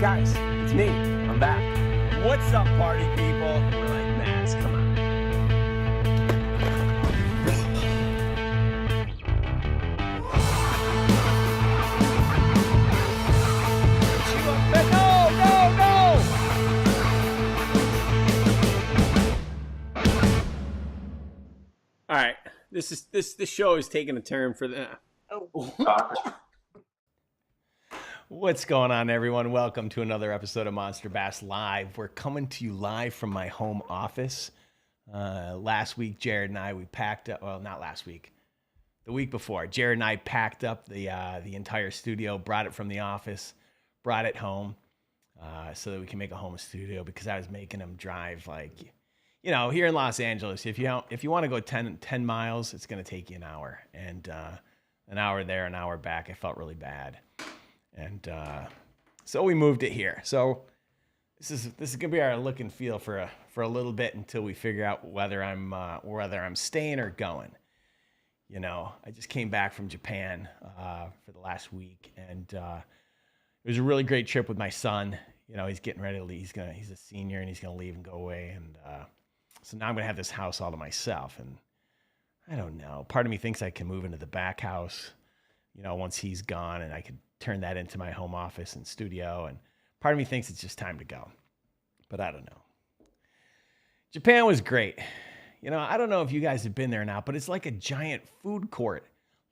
guys, it's me. I'm back. What's up, party people? We're like, Max, come on. All right, this show is taking a turn for the. What's going on, everyone? Welcome to another episode of Monster Bass Live. We're coming to you live from my home office. Last week, Jared and I packed up. Well, not last week. The week before, Jared and I packed up the entire studio, brought it from the office, brought it home, so that we can make a home studio. Because I was making them drive here in Los Angeles, if you want to go 10 miles, it's going to take you an hour. And an hour there, an hour back, I felt really bad. And so we moved it here. So this is going to be our look and feel for a little bit until we figure out whether I'm staying or going. You know, I just came back from Japan for the last week, and it was a really great trip with my son. You know, he's getting ready to leave. He's a senior, and he's going to leave and go away. And so now I'm going to have this house all to myself. And I don't know. Part of me thinks I can move into the back house, you know, once he's gone, and I could turn that into my home office and studio. And part of me thinks it's just time to go. But I don't know. Japan was great. You know, I don't know if you guys have been there now, but it's like a giant food court.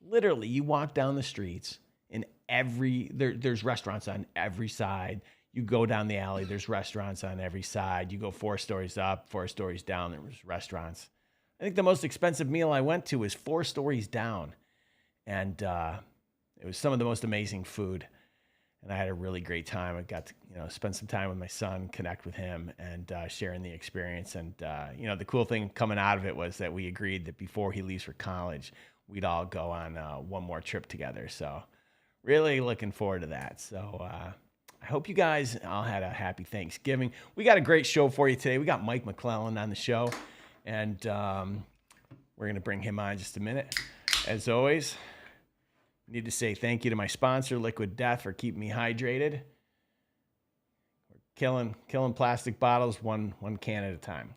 Literally, you walk down the streets, and there's restaurants on every side. You go down the alley, there's restaurants on every side. You go 4 stories up, 4 stories down, there was restaurants. I think the most expensive meal I went to was 4 stories down. And it was some of the most amazing food. And I had a really great time. I got to, spend some time with my son, connect with him, and sharing the experience. And, the cool thing coming out of it was that we agreed that before he leaves for college, we'd all go on one more trip together. So really looking forward to that. So I hope you guys all had a happy Thanksgiving. We got a great show for you today. We got Mike McClelland on the show, and we're going to bring him on in just a minute. As always, I need to say thank you to my sponsor, Liquid Death, for keeping me hydrated. We're killing plastic bottles one can at a time.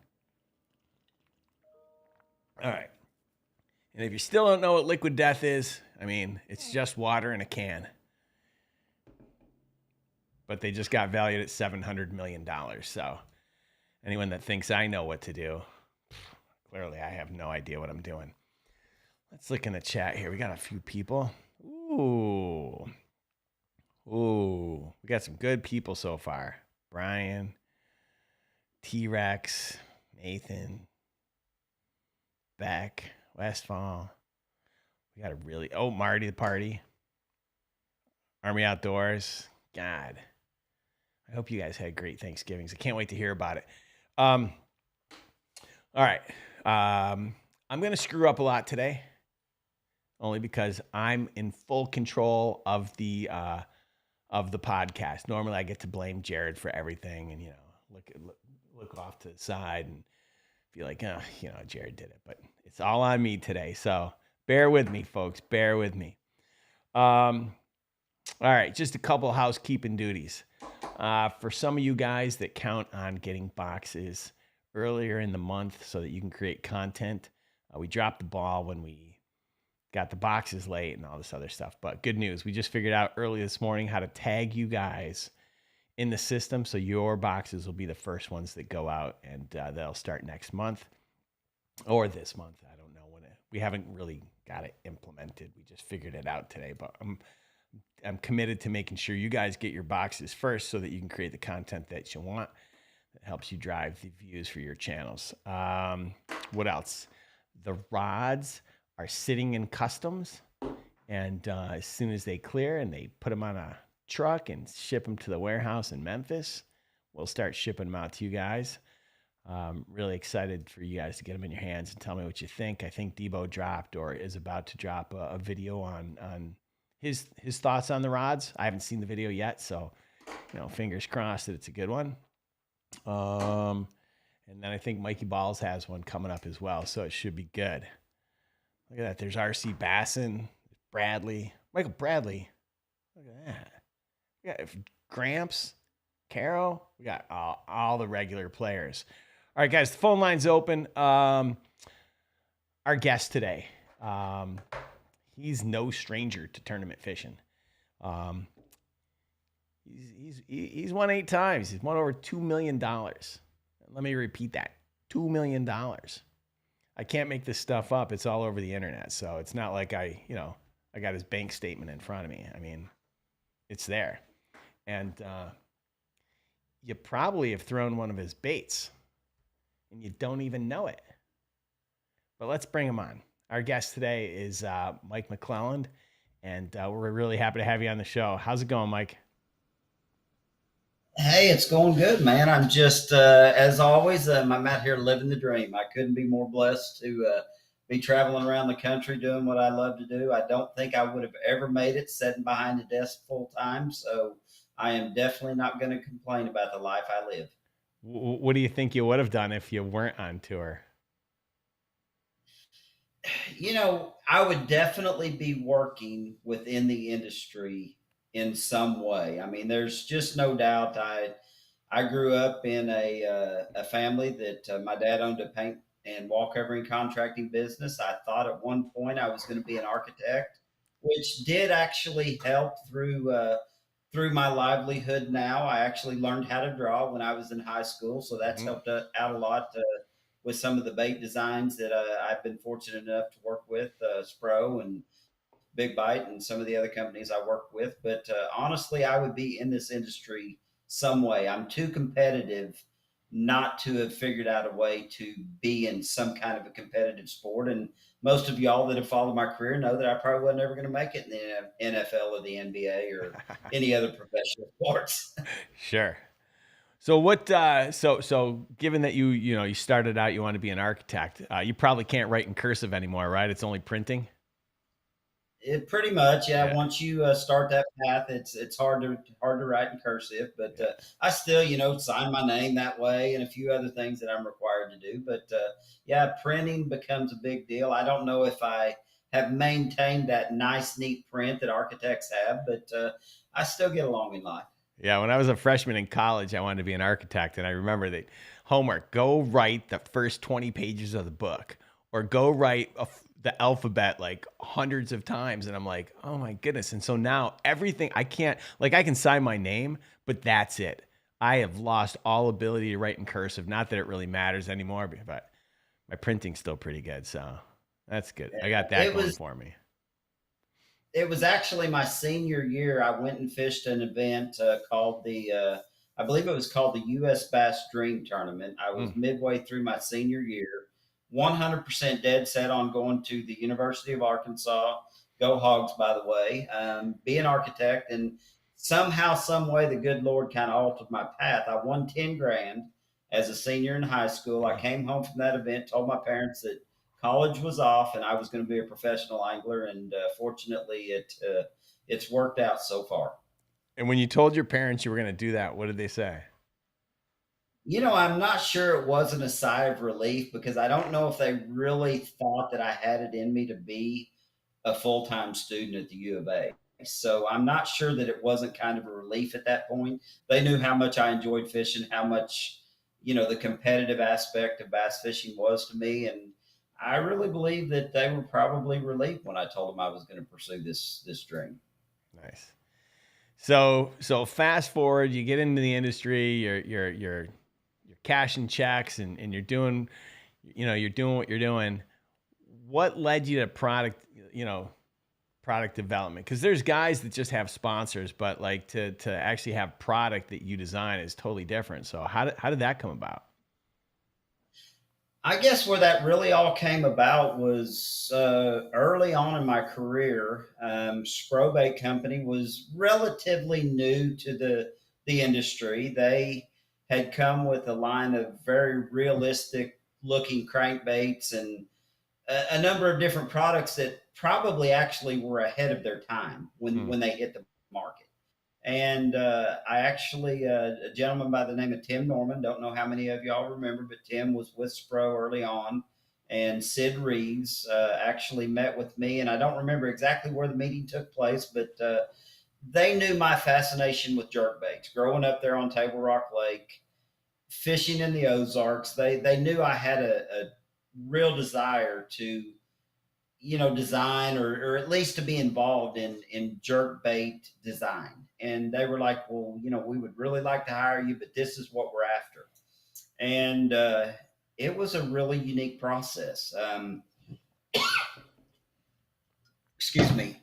All right. And if you still don't know what Liquid Death is, I mean, it's just water in a can. But they just got valued at $700 million. So anyone that thinks I know what to do, clearly I have no idea what I'm doing. Let's look in the chat here. We got a few people. Ooh. We got some good people so far. Brian, T-Rex, Nathan, Beck, Westfall. We got Marty the Party. Army Outdoors. God. I hope you guys had great Thanksgivings. I can't wait to hear about it. All right. I'm going to screw up a lot today, only because I'm in full control of the podcast. Normally, I get to blame Jared for everything, and look off to the side and feel like, Jared did it. But it's all on me today. So bear with me, folks. Bear with me. All right, just a couple housekeeping duties. For some of you guys that count on getting boxes earlier in the month so that you can create content, we dropped the ball when we got the boxes late and all this other stuff. But good news, we just figured out early this morning how to tag you guys in the system, so your boxes will be the first ones that go out, and they'll start next month or this month. I don't know when we haven't really got it implemented. We just figured it out today, but I'm committed to making sure you guys get your boxes first so that you can create the content that you want. That helps you drive the views for your channels. What else? The rods are sitting in customs, and as soon as they clear and they put them on a truck and ship them to the warehouse in Memphis, we'll start shipping them out to you guys. Really excited for you guys to get them in your hands and tell me what you think. I think Debo dropped or is about to drop a video on his thoughts on the rods. I haven't seen the video yet, so fingers crossed that it's a good one. And then I think Mikey Balls has one coming up as well, so it should be good. Look at that. There's RC Bassin, Bradley, Michael Bradley. Look at that. Yeah, Gramps. Carroll. We got all the regular players. All right, guys, the phone line's open. Our guest today, he's no stranger to tournament fishing. Um, he's won 8 times. He's won over $2 million. Let me repeat that: $2 million. I can't make this stuff up. It's all over the internet, so it's not like I got his bank statement in front of me. I mean, it's there, and you probably have thrown one of his baits, and you don't even know it. But let's bring him on. Our guest today is Mike McClelland, and we're really happy to have you on the show. How's it going, Mike? Hey, it's going good, man. I'm just, as always, I'm out here living the dream. I couldn't be more blessed to be traveling around the country doing what I love to do. I don't think I would have ever made it sitting behind a desk full time. So I am definitely not going to complain about the life I live. What do you think you would have done if you weren't on tour? I would definitely be working within the industry in some way. I mean, there's just no doubt. I grew up in a family that my dad owned a paint and wall covering contracting business. I thought at one point I was going to be an architect, which did actually help through my livelihood. Now I actually learned how to draw when I was in high school, so that's Mm-hmm. helped out a lot with some of the bait designs that I've been fortunate enough to work with, Spro and Big Bite and some of the other companies I work with. But honestly, I would be in this industry some way. I'm too competitive not to have figured out a way to be in some kind of a competitive sport. And most of y'all that have followed my career know that I probably was never going to make it in the NFL or the NBA or any other professional sports. Sure. So what? So given that you started out, you want to be an architect. You probably can't write in cursive anymore, right? It's only printing. It pretty much, yeah. Yeah. Once you start that path, it's hard to write in cursive, but Yeah. I still, sign my name that way and a few other things that I'm required to do. But yeah, printing becomes a big deal. I don't know if I have maintained that nice, neat print that architects have, but I still get along in life. Yeah, when I was a freshman in college, I wanted to be an architect, and I remember that homework: go write the first 20 pages of the book, or go write the alphabet like hundreds of times. And I'm like, oh my goodness! And so now everything I can't I can sign my name, but that's it. I have lost all ability to write in cursive. Not that it really matters anymore, but my printing's still pretty good, so that's good. I got that It going was for me. it was actually my senior year. I went and fished an event called I believe it was called the U.S. Bass Dream Tournament. I was Mm. midway through my senior year, 100% dead set on going to the University of Arkansas. Go Hogs, by the way. Be an architect, and somehow, some way, the good Lord kind of altered my path. I won 10 grand as a senior in high school. I Wow. came home from that event, told my parents that college was off and I was going to be a professional angler. And fortunately, it's worked out so far. And when you told your parents you were going to do that, what did they say? I'm not sure it wasn't a sigh of relief because I don't know if they really thought that I had it in me to be a full time student at the U of A. So I'm not sure that it wasn't kind of a relief at that point. They knew how much I enjoyed fishing, how much, the competitive aspect of bass fishing was to me. And I really believe that they were probably relieved when I told them I was going to pursue this dream. Nice. So fast forward, you get into the industry, you're cashing checks and you're doing what you're doing. What led you to product development? Because there's guys that just have sponsors, but like to actually have product that you design is totally different. So how did that come about? I guess where that really all came about was early on in my career. Sprobate Company was relatively new to the industry. They had come with a line of very realistic looking crankbaits and a number of different products that probably actually were ahead of their time Hmm. when they hit the market. And I actually, a gentleman by the name of Tim Norman, don't know how many of y'all remember, but Tim was with Spro early on. And Sid Reeves actually met with me. And I don't remember exactly where the meeting took place, but they knew my fascination with jerkbaits. Growing up there on Table Rock Lake, fishing in the Ozarks, they knew I had a real desire to, design or at least to be involved in jerkbait design. And they were like, well, we would really like to hire you, but this is what we're after. And it was a really unique process. Excuse me.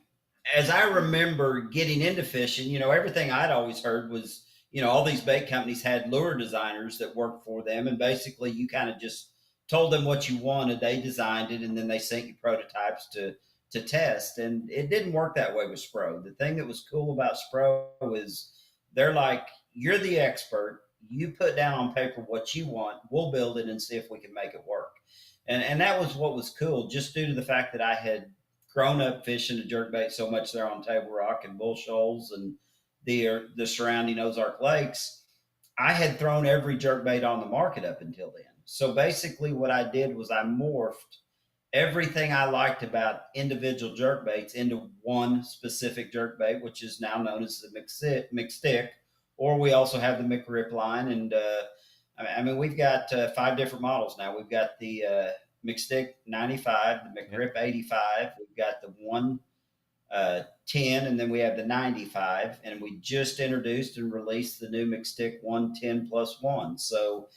As I remember getting into fishing, everything I'd always heard was, all these bait companies had lure designers that worked for them. And basically, you kind of just told them what you wanted. They designed it, and then they sent you prototypes to test. And it didn't work that way with Spro. The thing that was cool about Spro is they're like, you're the expert. You put down on paper what you want. We'll build it and see if we can make it work. And that was what was cool, just due to the fact that I had grown up fishing the jerkbait so much there on Table Rock and Bull Shoals and the surrounding Ozark lakes. I had thrown every jerkbait on the market up until then. So basically, what I did was I morphed everything I liked about individual jerkbaits into one specific jerkbait, which is now known as the McStick, or we also have the McRip line. And I mean, we've got 5 different models now. We've got the McStick 95, the McRip 85. We've got the 110, and then we have the 95. And we just introduced and released the new McStick 110+1. So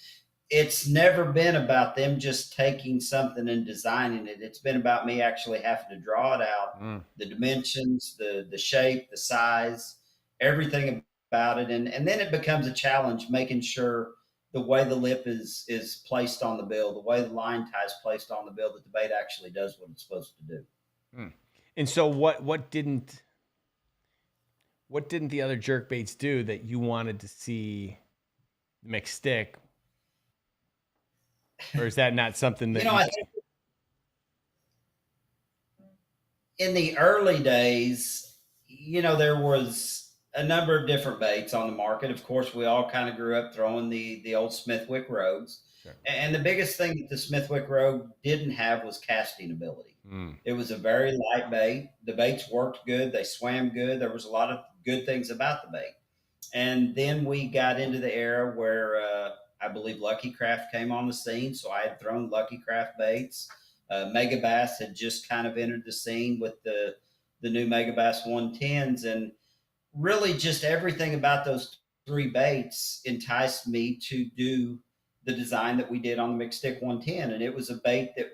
it's never been about them just taking something and designing it. It's been about me actually having to draw it out, the dimensions, the shape, the size, everything about it. And then it becomes a challenge making sure the way the lip is placed on the bill, the way the line tie is placed on the bill, that the bait actually does what it's supposed to do. And so what didn't the other jerkbaits do that you wanted to see McStick? Or is that not something that I think in the early days, there was a number of different baits on the market. Of course, we all kind of grew up throwing the old Smithwick Rogues. Sure. And the biggest thing that the Smithwick Rogue didn't have was casting ability. It was a very light bait. The baits worked good. They swam good. There was a lot of good things about the bait. And then we got into the era where I believe Lucky Craft came on the scene. So I had thrown Lucky Craft baits. Megabass had just kind of entered the scene with the new Megabass 110s. And really just everything about those 3 baits enticed me to do the design that we did on the McStick 110. And it was a bait that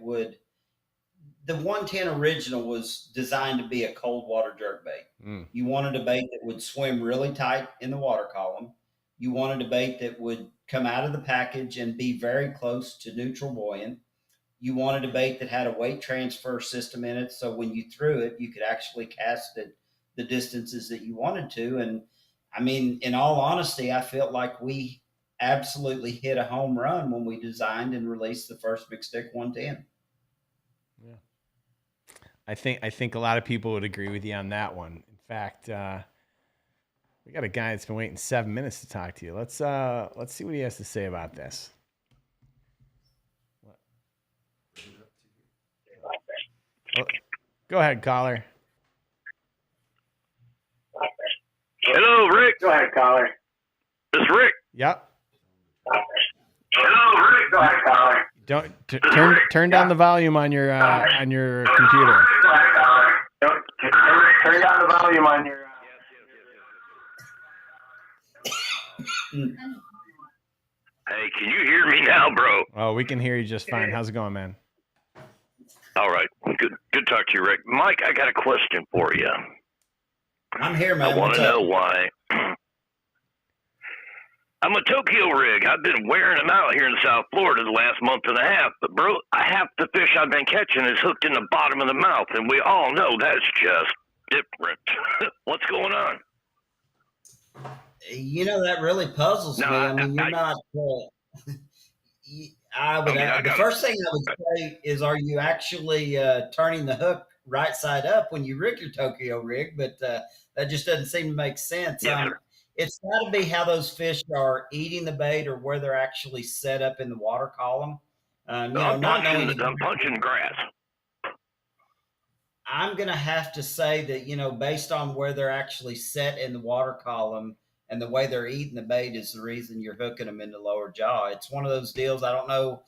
the 110 original was designed to be a cold water jerkbait. You wanted a bait that would swim really tight in the water column. You wanted a bait that would come out of the package and be very close to neutral buoyant. You wanted a bait that had a weight transfer system in it, so when you threw it, you could actually cast it the distances that you wanted to. And I mean, in all honesty, I felt like we absolutely hit a home run when we designed and released the first McStick 110. Yeah. I think a lot of people would agree with you on that one. In fact, we got a guy that's been waiting 7 minutes to talk to you. Let's see what he has to say about this. Oh, go ahead, caller. Hello, Rick. Go ahead, caller. This is Rick. Yep. Hello, Rick. Go ahead, caller. Don't turn down the volume on your computer. Go ahead, caller. Turn down the volume on your. Hey, can you hear me now, bro? Oh, we can hear you just fine. How's it going, man? All right. Good to talk to you, Rick. Mike, I got a question for you. I'm here, man. I want to know why. I'm a Tokyo rig. I've been wearing them out here in South Florida the last month and a half. But, bro, half the fish I've been catching is hooked in the bottom of the mouth. And we all know that's just different. What's going on? That really puzzles me. I mean, you're not. The first thing I would say is, are you actually turning the hook right side up when you rig your Tokyo rig? But that just doesn't seem to make sense. Yeah, it's got to be how those fish are eating the bait or where they're actually set up in the water column. I'm punching grass. I'm going to have to say that, based on where they're actually set in the water column and the way they're eating the bait is the reason you're hooking them in the lower jaw. It's one of those deals. I don't know.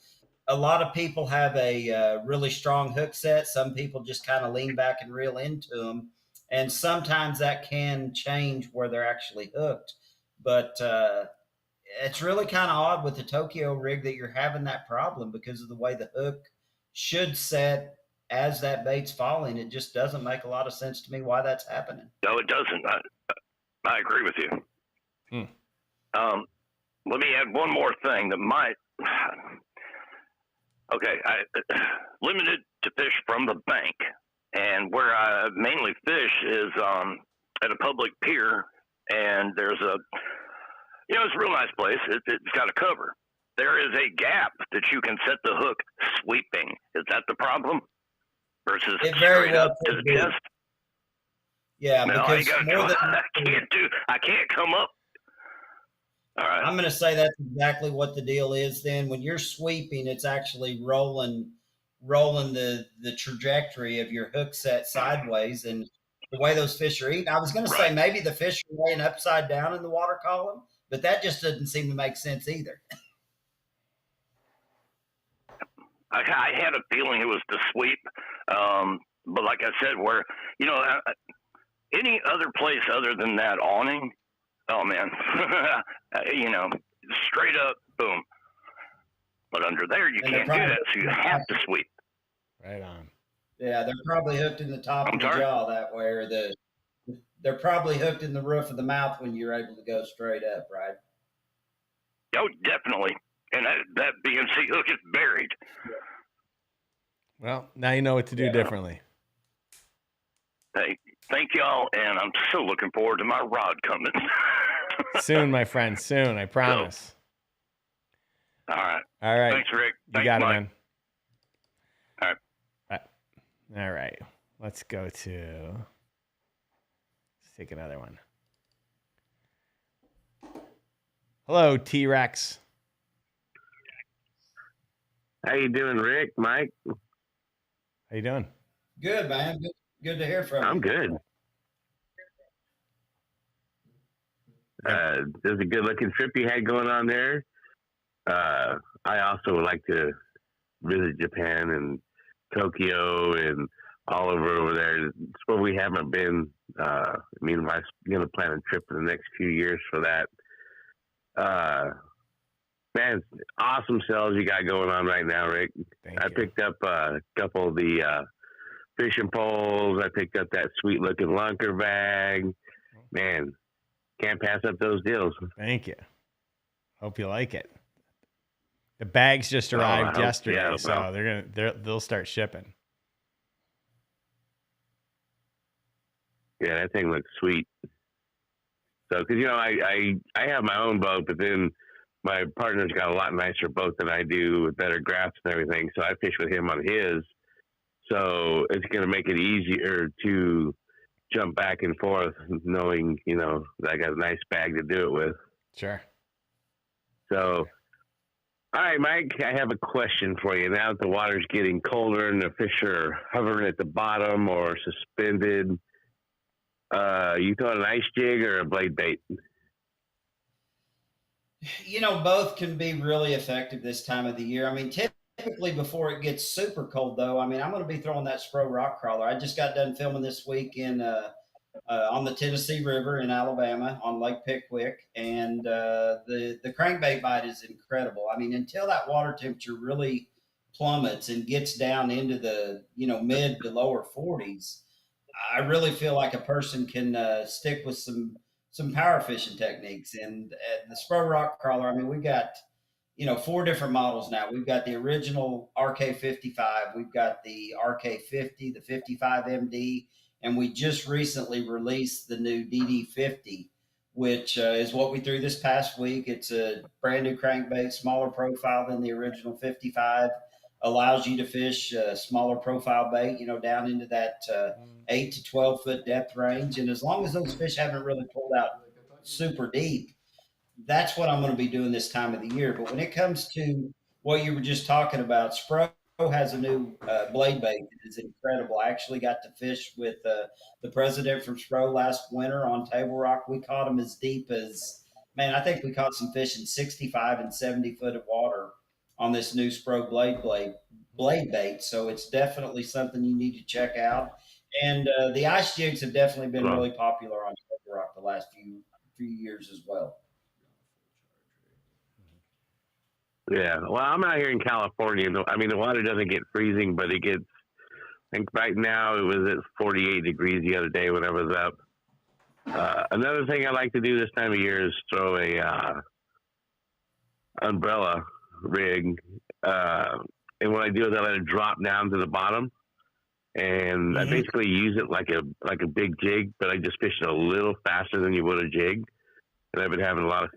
A lot of people have a really strong hook set. Some people just kind of lean back and reel into them. And sometimes that can change where they're actually hooked. But it's really kind of odd with the Tokyo rig that you're having that problem because of the way the hook should set as that bait's falling. It just doesn't make a lot of sense to me why that's happening. No, it doesn't. I agree with you. Let me add one more thing that might. Okay, limited to fish from the bank, and where I mainly fish is at a public pier, and there's it's a real nice place. It's got a cover. There is a gap that you can set the hook sweeping. Is that the problem? Versus it very straight well up to the chest? Yeah, no, because I can't come up. All right. I'm going to say that's exactly what the deal is. Then when you're sweeping, it's actually rolling the trajectory of your hook set sideways, and the way those fish are eating. I was going to say maybe the fish are laying upside down in the water column, but that just doesn't seem to make sense either. I had a feeling it was the sweep, but like I said, where any other place other than that awning, oh man, straight up, boom. But under there, you can't do that, so you have to sweep. Right on. Yeah, they're probably hooked in the top of the jaw that way, or they're probably hooked in the roof of the mouth when you're able to go straight up, right? Oh, definitely. And that BMC hook is buried. Well, now you know what to do differently. Hey, thank y'all, and I'm so looking forward to my rod coming. Soon, my friend, soon, I promise. All right. All right. Thanks, Rick. You got it, man. All right. All right. Let's go to... Let's take another one. Hello, T-Rex. How you doing, Rick? Mike? How you doing? Good, man. Good to hear from you. I'm good. There's a good-looking trip you had going on there. I also would like to visit Japan and Tokyo and all over there. It's where we haven't been. Me and my wife's going to plan a trip in the next few years for that. Man, awesome sales you got going on right now, Rick. Thank I you. picked up a couple of the fishing poles. I picked up that sweet-looking lunker bag. Man, can't pass up those deals. Thank you. Hope you like it. The bags just arrived yesterday, so they'll start shipping. Yeah, that thing looks sweet. So, because I have my own boat, but then my partner's got a lot nicer boat than I do with better graphs and everything. So I fish with him on his. So it's going to make it easier to jump back and forth, knowing that I got a nice bag to do it with. Sure. So. All right, Mike, I have a question for you. Now that the water's getting colder and the fish are hovering at the bottom or suspended, you throwing an ice jig or a blade bait? Both can be really effective this time of the year. I mean, typically before it gets super cold, though, I'm going to be throwing that Spro rock crawler. I just got done filming this week on the Tennessee River in Alabama on Lake Pickwick, and the crankbait bite is incredible. I mean, until that water temperature really plummets and gets down into the mid to lower 40s, I really feel like a person can stick with some power fishing techniques. And the Spro rock crawler, I mean, we got 4 different models now. We've got the original RK55, we've got the RK50, the 55MD, and we just recently released the new DD50, which is what we threw this past week. It's a brand new crankbait, smaller profile than the original 55, allows you to fish smaller profile bait, down into that 8 to 12 foot depth range. And as long as those fish haven't really pulled out super deep, that's what I'm going to be doing this time of the year. But when it comes to what you were just talking about, Spro has a new blade bait that is incredible. I actually got to fish with the president from Spro last winter on Table Rock. We caught them as deep as, man, I think we caught some fish in 65 and 70 foot of water on this new Spro blade bait. So it's definitely something you need to check out. And the ice jigs have definitely been Well, really popular on Table Rock the last few years as well. yeah. Well, I'm out here in California. I mean, the water doesn't get freezing, but it gets. I think right now it was at 48 degrees the other day when I was up. Another thing I like to do this time of year is throw a umbrella rig, and what I do is I let it drop down to the bottom, and I basically use it like a big jig, but I just fish it a little faster than you would a jig. And I've been having a lot of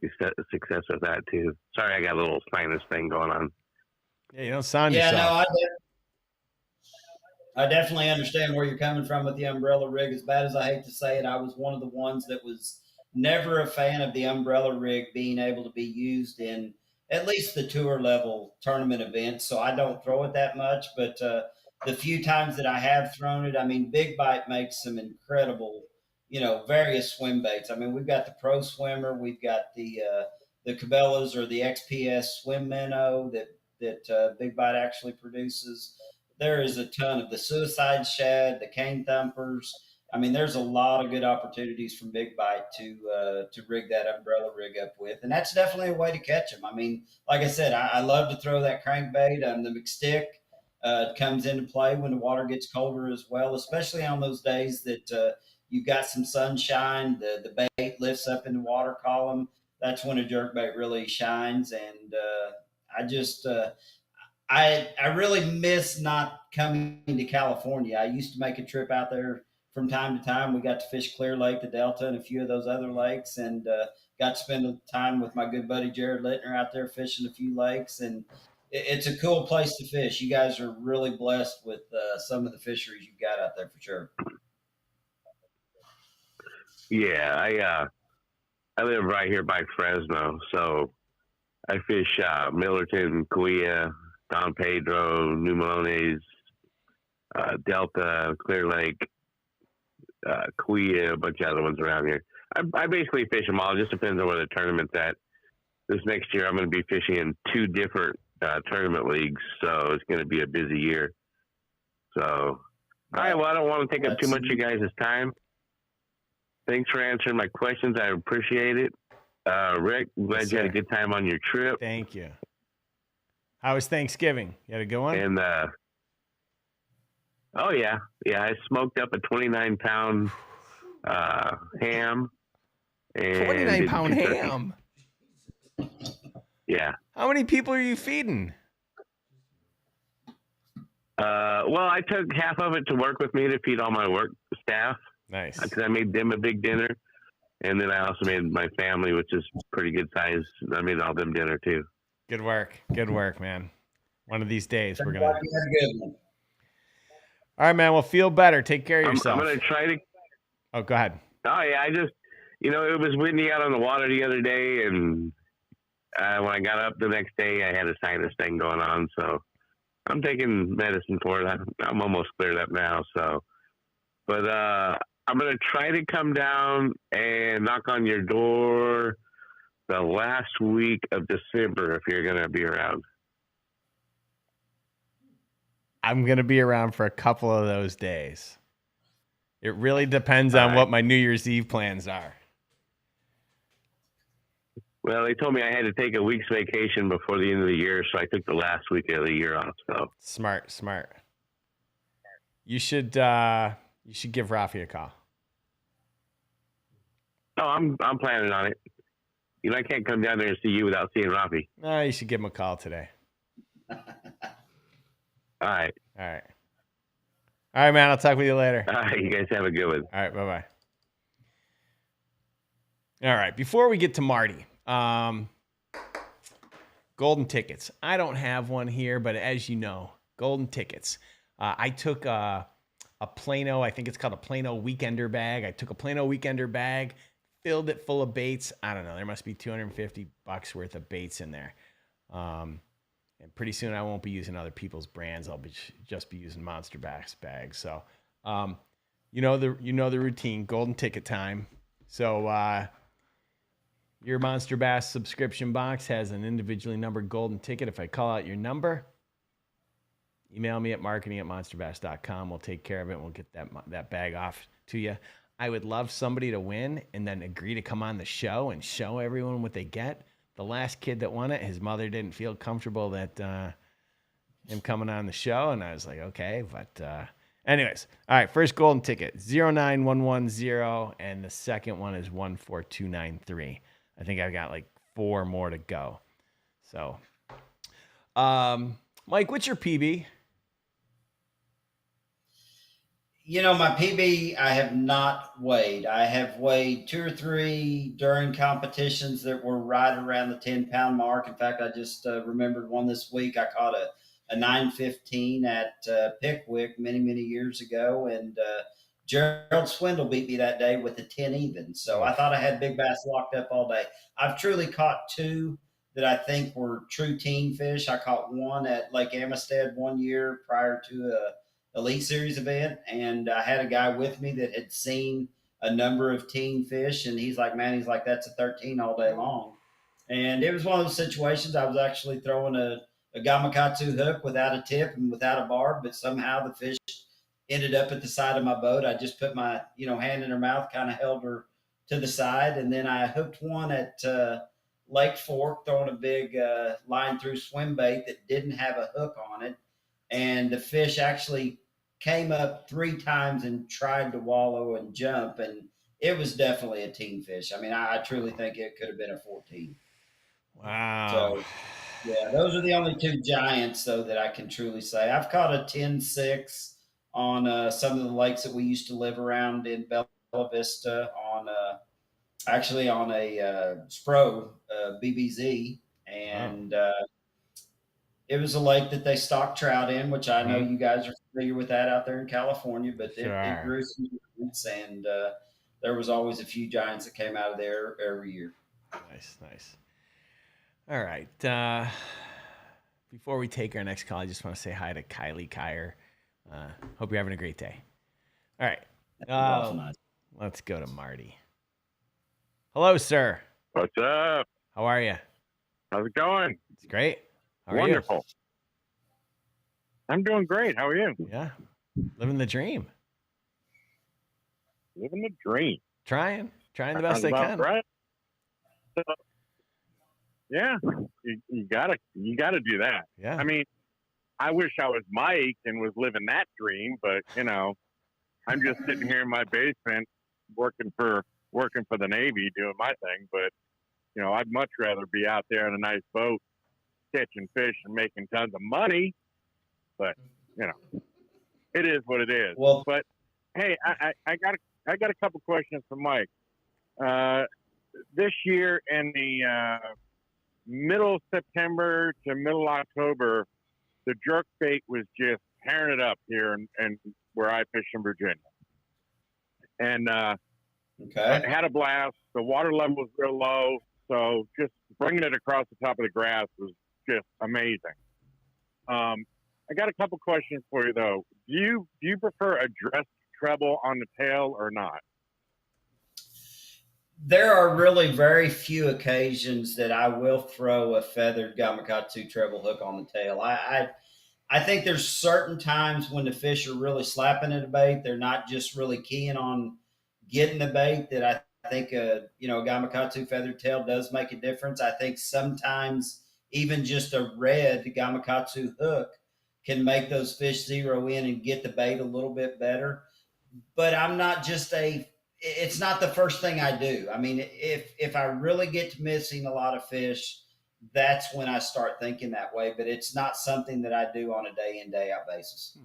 success with that too. Sorry, I got a little sinus thing going on. Yeah, you don't sound Yeah, yourself. no, I definitely understand where you're coming from with the umbrella rig. As bad as I hate to say it, I was one of the ones that was never a fan of the umbrella rig being able to be used in at least the tour level tournament events. So I don't throw it that much. But the few times that I have thrown it, I mean, Big Bite makes some incredible, various swim baits. I mean, we've got the Pro Swimmer, we've got the Cabela's or the XPS Swim Minnow that Big Bite actually produces. There is a ton of the Suicide Shad, the Cane Thumpers. I mean, there's a lot of good opportunities from Big Bite to rig that umbrella rig up with, and that's definitely a way to catch them. I mean, like I said, I love to throw that crankbait. The McStick comes into play when the water gets colder as well, especially on those days that you've got some sunshine. The bait lifts up in the water column. That's when a jerkbait really shines, and I just I really miss not coming to California. I used to make a trip out there from time to time. We got to fish Clear Lake, the Delta, and a few of those other lakes, and got to spend time with my good buddy Jared Littner out there fishing a few lakes. And it's a cool place to fish. You guys are really blessed with some of the fisheries you've got out there for sure. Yeah, I live right here by Fresno, so I fish Millerton, Cahuilla, Don Pedro, New Melones, Delta, Clear Lake, Cahuilla, a bunch of other ones around here. I basically fish them all. It just depends on where the tournament's at. This next year, I'm going to be fishing in 2 different tournament leagues, so it's going to be a busy year. So, all right, well, I don't want to take up too much of you guys' time. Thanks for answering my questions. I appreciate it. Rick, glad you had a good time on your trip. Thank you. How was Thanksgiving? You had a good one? And oh yeah, I smoked up a 29-pound ham. 29-pound ham. Yeah. How many people are you feeding? Well, I took half of it to work with me to feed all my work staff. Nice. Because I made them a big dinner, and then I also made my family, which is pretty good size. I made all them dinner too. Good work, man. One of these days we're gonna. All right, man. Well, feel better. Take care of yourself. I'm gonna try to. Oh, go ahead. Oh yeah, I just, it was windy out on the water the other day, and when I got up the next day, I had a sinus thing going on, so I'm taking medicine for it. I'm almost cleared up now, so. But I'm gonna try to come down and knock on your door the last week of December if you're gonna be around. I'm gonna be around for a couple of those days. It really depends on what my New Year's Eve plans are. Well, they told me I had to take a week's vacation before the end of the year, so I took the last week of the year off. So smart. You should give Rafi a call. Oh, I'm planning on it. I can't come down there and see you without seeing Rafi. No, you should give him a call today. All right. All right, man. I'll talk with you later. All right. You guys have a good one. All right. Bye-bye. All right. Before we get to Marty, golden tickets. I don't have one here, but as you know, golden tickets. I took a Plano, I think it's called a Plano Weekender bag. I took a Plano Weekender bag, filled it full of baits. I don't know. There must be $250 worth of baits in there. And pretty soon I won't be using other people's brands. I'll be just be using Monster Bass bags. So, you know the routine. Golden ticket time. So your Monster Bass subscription box has an individually numbered golden ticket. If I call out your number, email me at marketing@monsterbass.com. We'll take care of it. And we'll get that bag off to you. I would love somebody to win and then agree to come on the show and show everyone what they get. The last kid that won it, his mother didn't feel comfortable that him coming on the show. And I was like, okay. But anyways, all right, first golden ticket, 09110. And the second one is 14293. I think I've got like 4 more to go. So, Mike, what's your PB? My PB, I have not weighed. I have weighed 2 or 3 during competitions that were right around the 10-pound mark. In fact, I just remembered one this week. I caught a 915 at Pickwick many, many years ago. And Gerald Swindle beat me that day with a 10 even. So I thought I had big bass locked up all day. I've truly caught 2 that I think were true teen fish. I caught one at Lake Amistad one year prior to a Elite Series event, and I had a guy with me that had seen a number of teen fish, and he's like, that's a 13 all day long. And it was one of those situations. I was actually throwing a Gamakatsu hook without a tip and without a barb, but somehow the fish ended up at the side of my boat. I just put my hand in her mouth, kind of held her to the side, and then I hooked one at Lake Fork, throwing a big line through swim bait that didn't have a hook on it, and the fish actually came up 3 times and tried to wallow and jump, and it was definitely a teen fish. I mean, I truly think it could have been a 14. Wow. So, yeah, those are the only 2 giants, though, that I can truly say. I've caught a 10-6 on some of the lakes that we used to live around in Bella Vista on actually on a Spro BBZ, and it was a lake that they stock trout in, which I know you guys are familiar with that out there in California, but it grew some giants, and there was always a few giants that came out of there every year. Nice. All right. Before we take our next call, I just want to say hi to Kylie Kyer. Hope you're having a great day. All right. Let's go to Marty. Hello, sir. What's up? How are you? How's it going? It's great. How are Wonderful. you? I'm doing great. How are you? Yeah. Living the dream. Living the dream. Trying the best I can. Right. So, yeah, you gotta do that. Yeah. I mean, I wish I was Mike and was living that dream, but I'm just sitting here in my basement working for the Navy doing my thing. But I'd much rather be out there on a nice boat catching fish and making tons of money. But it is what it is. Well, but hey, I got a couple questions for Mike. This year in the middle September to middle October, the jerk bait was just tearing it up here and where I fish in Virginia. And I had a blast. The water level was real low, so just bringing it across the top of the grass was just amazing. I got a couple questions for you though. Do you prefer a dressed treble on the tail or not? There are really very few occasions that I will throw a feathered Gamakatsu treble hook on the tail. I think there's certain times when the fish are really slapping at a bait. They're not just really keying on getting the bait, that I think a Gamakatsu feathered tail does make a difference. I think sometimes even just a red Gamakatsu hook can make those fish zero in and get the bait a little bit better. But I'm not just it's not the first thing I do. I mean, if I really get to missing a lot of fish, that's when I start thinking that way. But it's not something that I do on a day in, day out basis.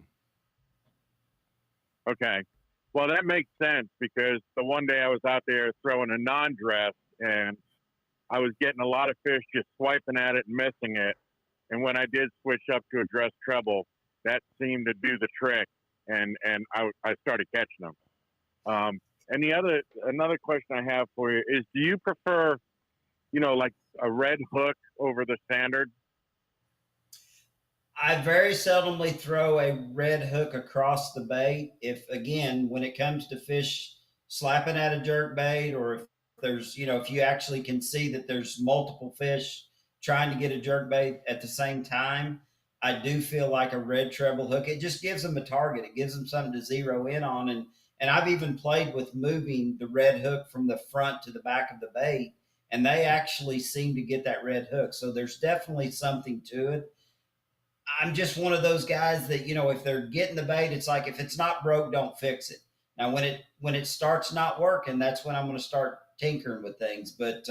Okay. Well, that makes sense, because the one day I was out there throwing a non-dress and I was getting a lot of fish just swiping at it and missing it. And when I did switch up to a dress treble, that seemed to do the trick, and I started catching them. And another question I have for you is, do you prefer, like a red hook over the standard? I very seldomly throw a red hook across the bait. If again, when it comes to fish slapping at a jerk bait, or if there's, if you actually can see that there's multiple fish trying to get a jerk bait at the same time, I do feel like a red treble hook. It just gives them a target. It gives them something to zero in on. And I've even played with moving the red hook from the front to the back of the bait, and they actually seem to get that red hook. So there's definitely something to it. I'm just one of those guys that, if they're getting the bait, it's like, if it's not broke, don't fix it. Now, when it starts not working, that's when I'm going to start tinkering with things. But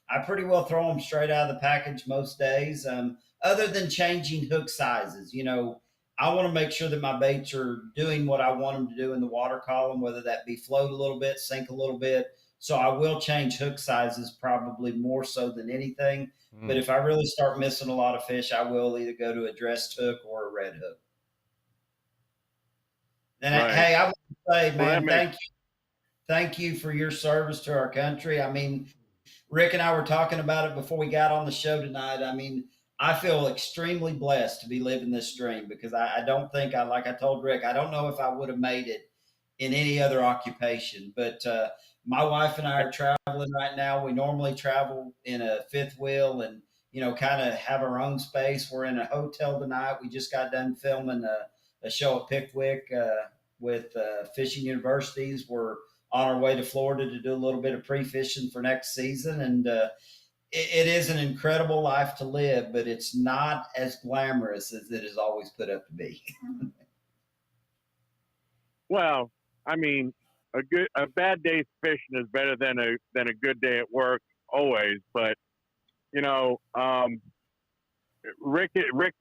I pretty well throw them straight out of the package most days. Other than changing hook sizes, I want to make sure that my baits are doing what I want them to do in the water column, whether that be float a little bit, sink a little bit. So I will change hook sizes probably more so than anything. But if I really start missing a lot of fish, I will either go to a dressed hook or a red hook. And Right. hey, I would say, man, Well, thank you for your service to our country. I mean, Rick and I were talking about it before we got on the show tonight. I mean, I feel extremely blessed to be living this dream, because I don't think like I told Rick, I don't know if I would have made it in any other occupation. But my wife and I are traveling right now. We normally travel in a fifth wheel and, kind of have our own space. We're in a hotel tonight. We just got done filming a show at Pickwick with fishing universities. We're on our way to Florida to do a little bit of pre-fishing for next season. And it is an incredible life to live, but it's not as glamorous as it is always put up to be. well, I mean, a bad day's fishing is better than a good day at work always. But Rick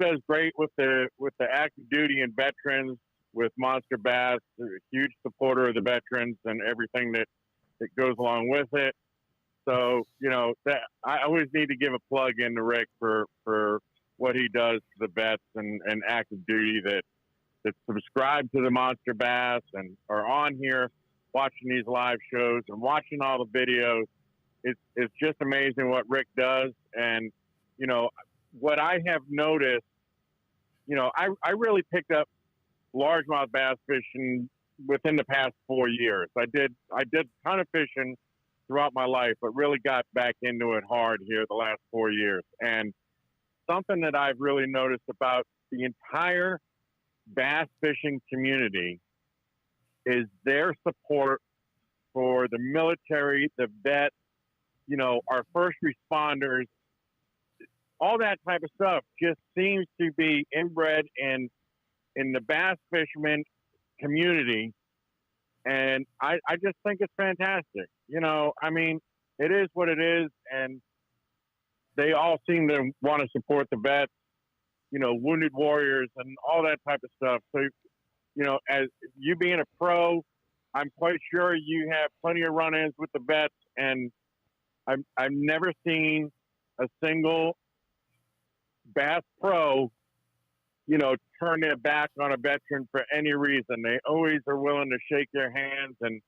does great with the active duty and veterans with Monster Bass. They're a huge supporter of the veterans and everything that goes along with it. So that I always need to give a plug in to Rick for what he does to the vets and active duty that subscribe to the Monster Bass and are on here watching these live shows and watching all the videos. It's just amazing what Rick does. And, what I have noticed, I really picked up largemouth bass fishing within the past 4 years. I did a ton of fishing throughout my life, but really got back into it hard here the last 4 years. And something that I've really noticed about the entire bass fishing community is their support for the military, the vets, our first responders. All that type of stuff just seems to be inbred in the bass fisherman community. And I just think it's fantastic. I mean, it is what it is. And they all seem to want to support the vets, wounded warriors and all that type of stuff. So, as you being a pro, I'm quite sure you have plenty of run-ins with the vets. And I've never seen a single bass pro, turn their back on a veteran for any reason. They always are willing to shake their hands and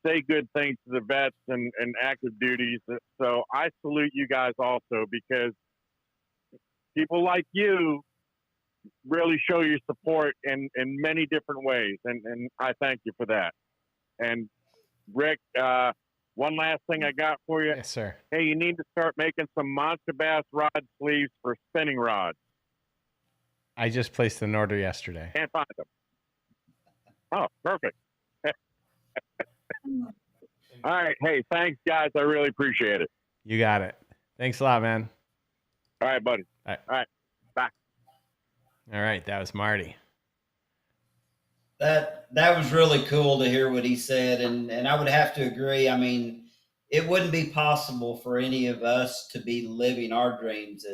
say good things to the vets and active duties. So I salute you guys also, because people like you really show your support in many different ways. And I thank you for that. And Rick, one last thing I got for you. Yes, sir. Hey, you need to start making some Monster Bass rod sleeves for spinning rods. I just placed an order yesterday. Can't find them. Oh, perfect. All right. Hey, thanks, guys. I really appreciate it. You got it. Thanks a lot, man. All right, buddy. All right. All right. Bye. All right. That was Marty. That was really cool to hear what he said, and I would have to agree. I mean, it wouldn't be possible for any of us to be living our dreams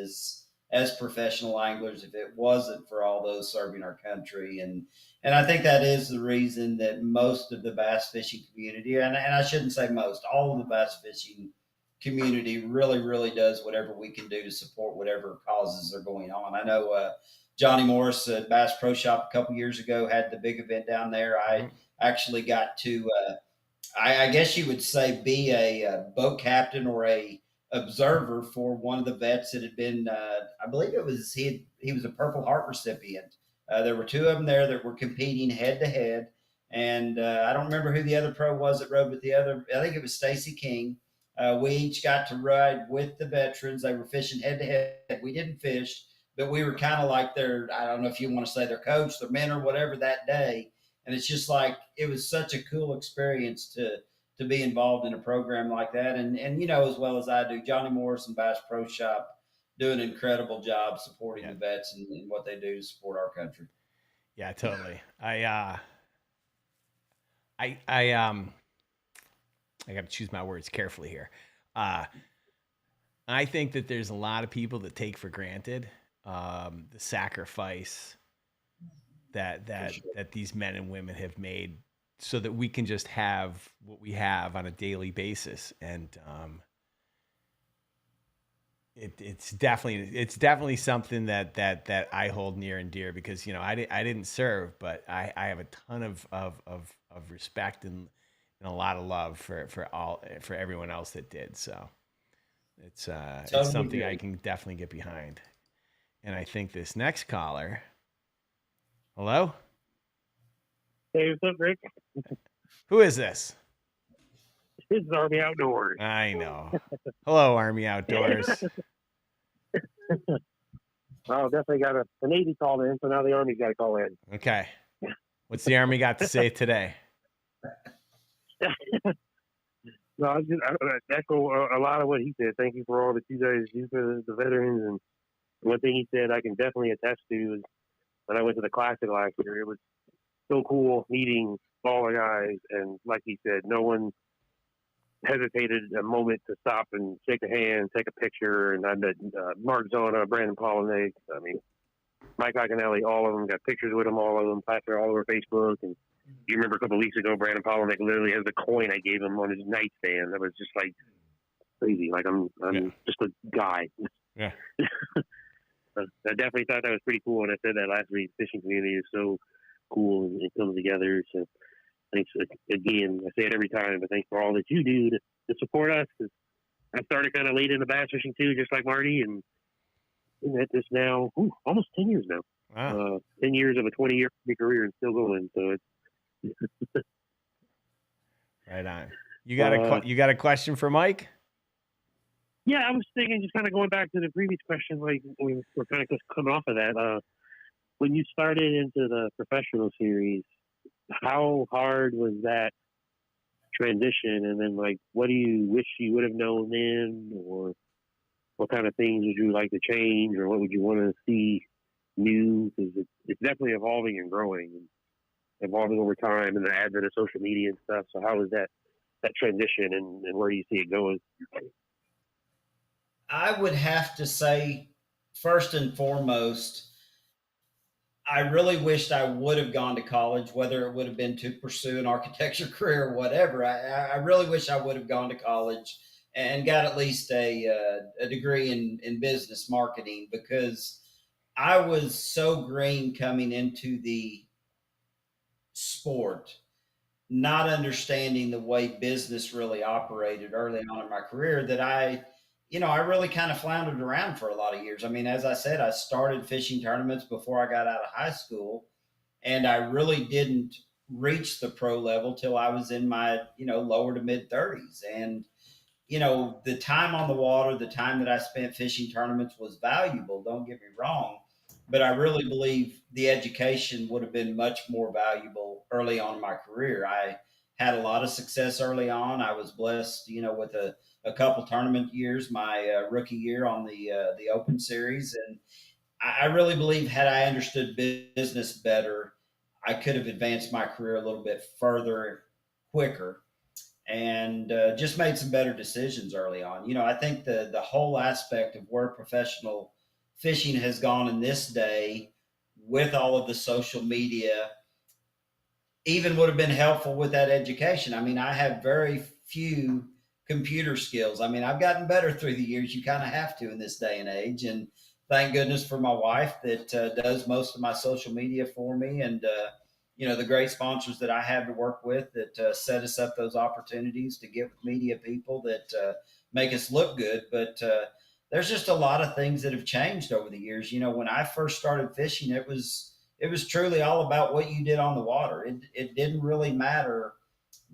as professional anglers if it wasn't for all those serving our country. And I think that is the reason that most of the bass fishing community, and I shouldn't say most, all of the bass fishing community really does whatever we can do to support whatever causes are going on. I know Johnny Morris at Bass Pro Shop a couple years ago had the big event down there. I actually got to, I guess you would say, be a boat captain or a observer for one of the vets that had been, I believe he was a Purple Heart recipient. There were two of them there that were competing head to head. And I don't remember who the other pro was that rode with the other. I think it was Stacy King. We each got to ride with the veterans. They were fishing head to head. We didn't fish, but we were kind of like I don't know if you want to say their coach, their mentor, whatever that day. And it's just like, it was such a cool experience to be involved in a program like that. And as well as I do, Johnny Morrison Bass Pro Shop do an incredible job supporting the vets and what they do to support our country. Yeah, totally. I got to choose my words carefully here. I think that there's a lot of people that take for granted the sacrifice that these men and women have made so that we can just have what we have on a daily basis. And it's definitely something that I hold near and dear, because I didn't serve, but I have a ton of respect and a lot of love for everyone else that did. So it's something I can definitely get behind. And I think this next caller. Hello? Hey, what's up, Rick? Who is this? This is Army Outdoors. I know. Hello, Army Outdoors. Well, definitely got a Navy called in, so now the Army's got to call in. Okay. What's the Army got to say today? No, I echo a lot of what he said. Thank you for all that you guys do for the veterans. And one thing he said I can definitely attest to is when I went to the Classic last year, it was so cool meeting all the guys. And like he said, no one hesitated a moment to stop and shake a hand, take a picture. And I met Mark Zona, Brandon Polinac, Mike Iaconelli, all of them, got pictures with them, all of them, plastered all over Facebook. And you remember a couple of weeks ago, Brandon Polinac literally has the coin I gave him on his nightstand. That was just like crazy. Like I'm just a guy. Yeah. I definitely thought that was pretty cool. And I said that last week, fishing community is so cool and it comes together. So thanks again. I say it every time, but thanks for all that you do to support us. I started kind of late into bass fishing too, just like Marty, and at this now, almost 10 years now. Wow. 10 years of a 20-year career and still going. So it's right on. You got a question for Mike? Yeah, I was thinking, just kind of going back to the previous question, like we're kind of just coming off of that. When you started into the professional series, how hard was that transition? And then, like, what do you wish you would have known then, or what kind of things would you like to change, or what would you want to see new? Because it's definitely evolving and growing and evolving over time, and the advent of social media and stuff. So how was that transition, and where do you see it going? I would have to say, first and foremost, I really wished I would have gone to college, whether it would have been to pursue an architecture career or whatever. I really wish I would have gone to college and got at least a degree in business marketing, because I was so green coming into the sport, not understanding the way business really operated early on in my career, that I really kind of floundered around for a lot of years. I mean, as I said, I started fishing tournaments before I got out of high school, and I really didn't reach the pro level till I was in my, lower to mid 30s. And, the time on the water, the time that I spent fishing tournaments was valuable. Don't get me wrong. But I really believe the education would have been much more valuable early on in my career. I had a lot of success early on. I was blessed, with a couple tournament years, my rookie year on the Open Series. And I really believe, had I understood business better, I could have advanced my career a little bit further, quicker, and just made some better decisions early on. I think the whole aspect of where professional fishing has gone in this day, with all of the social media, even would have been helpful with that education. I mean, I have very few computer skills. I mean, I've gotten better through the years. You kind of have to in this day and age. And thank goodness for my wife that does most of my social media for me. And, the great sponsors that I have to work with that set us up those opportunities to get with media people that make us look good. But there's just a lot of things that have changed over the years. When I first started fishing, it was truly all about what you did on the water. It didn't really matter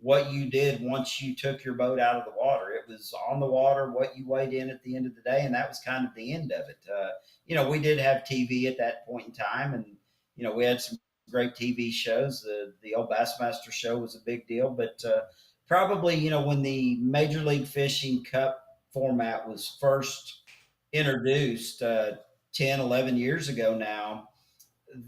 what you did once you took your boat out of the water. It was on the water, what you weighed in at the end of the day, and that was kind of the end of it. We did have TV at that point in time, and we had some great TV shows. The old Bassmaster show was a big deal, but probably when the Major League Fishing Cup format was first introduced 10, 11 years ago now,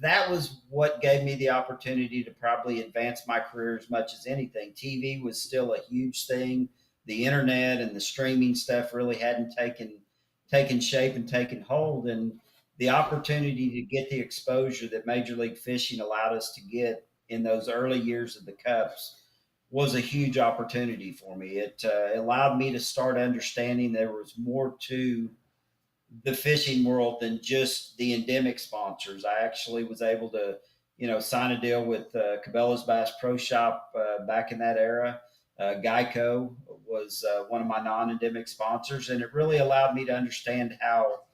that was what gave me the opportunity to probably advance my career as much as anything. TV was still a huge thing. The internet and the streaming stuff really hadn't taken shape and taken hold. And the opportunity to get the exposure that Major League Fishing allowed us to get in those early years of the Cups was a huge opportunity for me. It allowed me to start understanding there was more to the fishing world than just the endemic sponsors. I actually was able to, sign a deal with Cabela's Bass Pro Shop back in that era. Geico was one of my non-endemic sponsors, and it really allowed me to understand how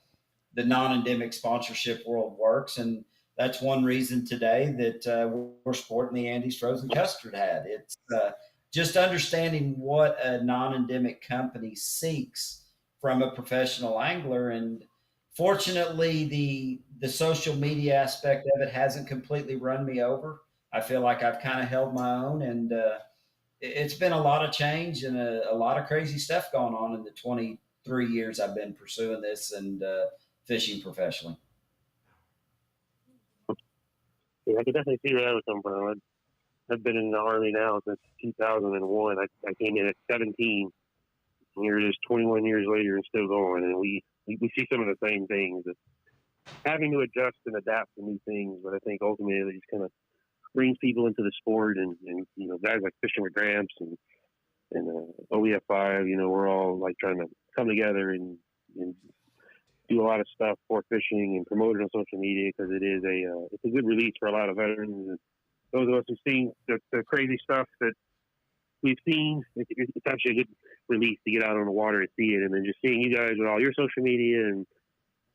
the non-endemic sponsorship world works. And that's one reason today that we're sporting the Andy's Frozen Custard hat. It's just understanding what a non-endemic company seeks from a professional angler. And fortunately, the social media aspect of it hasn't completely run me over. I feel like I've kind of held my own, and it's been a lot of change and a lot of crazy stuff going on in the 23 years I've been pursuing this and fishing professionally. Yeah, I can definitely see where that was coming from. I've been in the Army now since 2001. I came in at 17. And here it is 21 years later and still going. And we see some of the same things. It's having to adjust and adapt to new things. But I think ultimately it just kind of brings people into the sport. And guys like Fishing with Gramps and OEF5, we're all like trying to come together and do a lot of stuff for fishing and promote it on social media, because it's a good release for a lot of veterans. And those of us who've seen the crazy stuff that we've seen, it's actually a good release to get out on the water and see it. And then just seeing you guys with all your social media,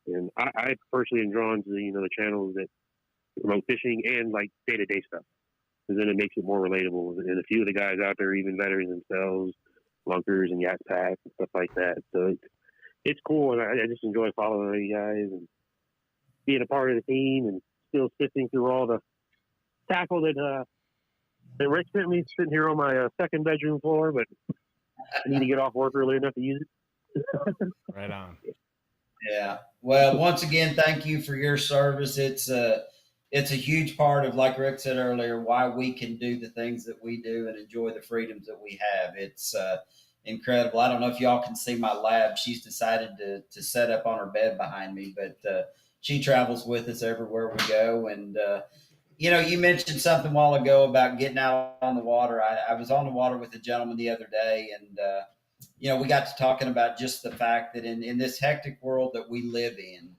and I personally am drawn to the channels that promote fishing and like day-to-day stuff, because then it makes it more relatable. And a few of the guys out there, even veterans themselves, lunkers and yak packs and stuff like that. So it's cool, and I just enjoy following you guys and being a part of the team, and still sifting through all the tackle that Rick sent me, sitting here on my second bedroom floor, but I need to get off work early enough to use it. Right on. Yeah. Well, once again, thank you for your service. It's a huge part of, like Rick said earlier, why we can do the things that we do and enjoy the freedoms that we have. It's incredible. I don't know if y'all can see my lab. She's decided to set up on her bed behind me, but she travels with us everywhere we go. And you mentioned something a while ago about getting out on the water. I was on the water with a gentleman the other day, and we got to talking about just the fact that in this hectic world that we live in,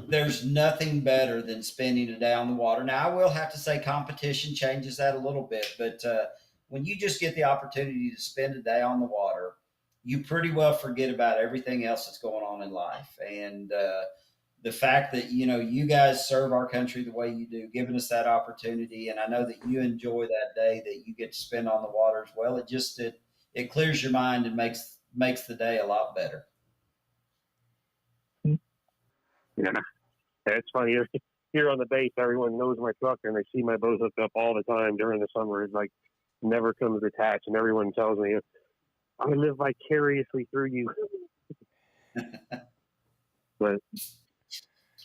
there's nothing better than spending a day on the water. Now, I will have to say competition changes that a little bit, but when you just get the opportunity to spend a day on the water, you pretty well forget about everything else that's going on in life. And the fact that, you guys serve our country the way you do, giving us that opportunity. And I know that you enjoy that day that you get to spend on the water as well. It clears your mind and makes the day a lot better. Yeah, it's funny. Here on the base, everyone knows my truck, and they see my boat hooked up all the time during the summer. It's like never comes detached, and everyone tells me I live vicariously through you. But it's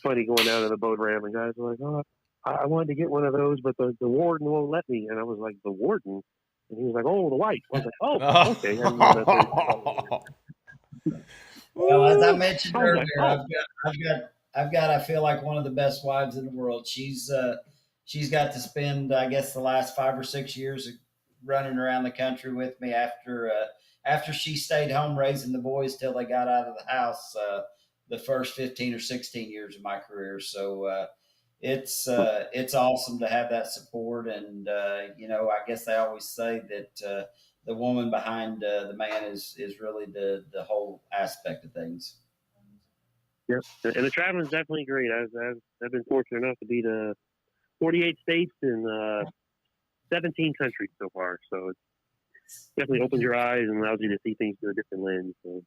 funny going down to the boat ramp, and guys are like, "Oh, I wanted to get one of those, but the warden won't let me." And I was like, "The warden?" And he was like, "Oh, the wife." I was like, "Oh, okay." Well, as I mentioned earlier, I've got, I feel like one of the best wives in the world. She's got to spend, I guess, the last 5 or 6 years running around the country with me after she stayed home raising the boys till they got out of the house, the first 15 or 16 years of my career. So, it's awesome to have that support. And, I guess they always say that, the woman behind the man is really the whole aspect of things. Yep. And the traveling's definitely great. I've been fortunate enough to be to 48 states and 17 countries so far. So it definitely opens your eyes and allows you to see things through a different lens. So.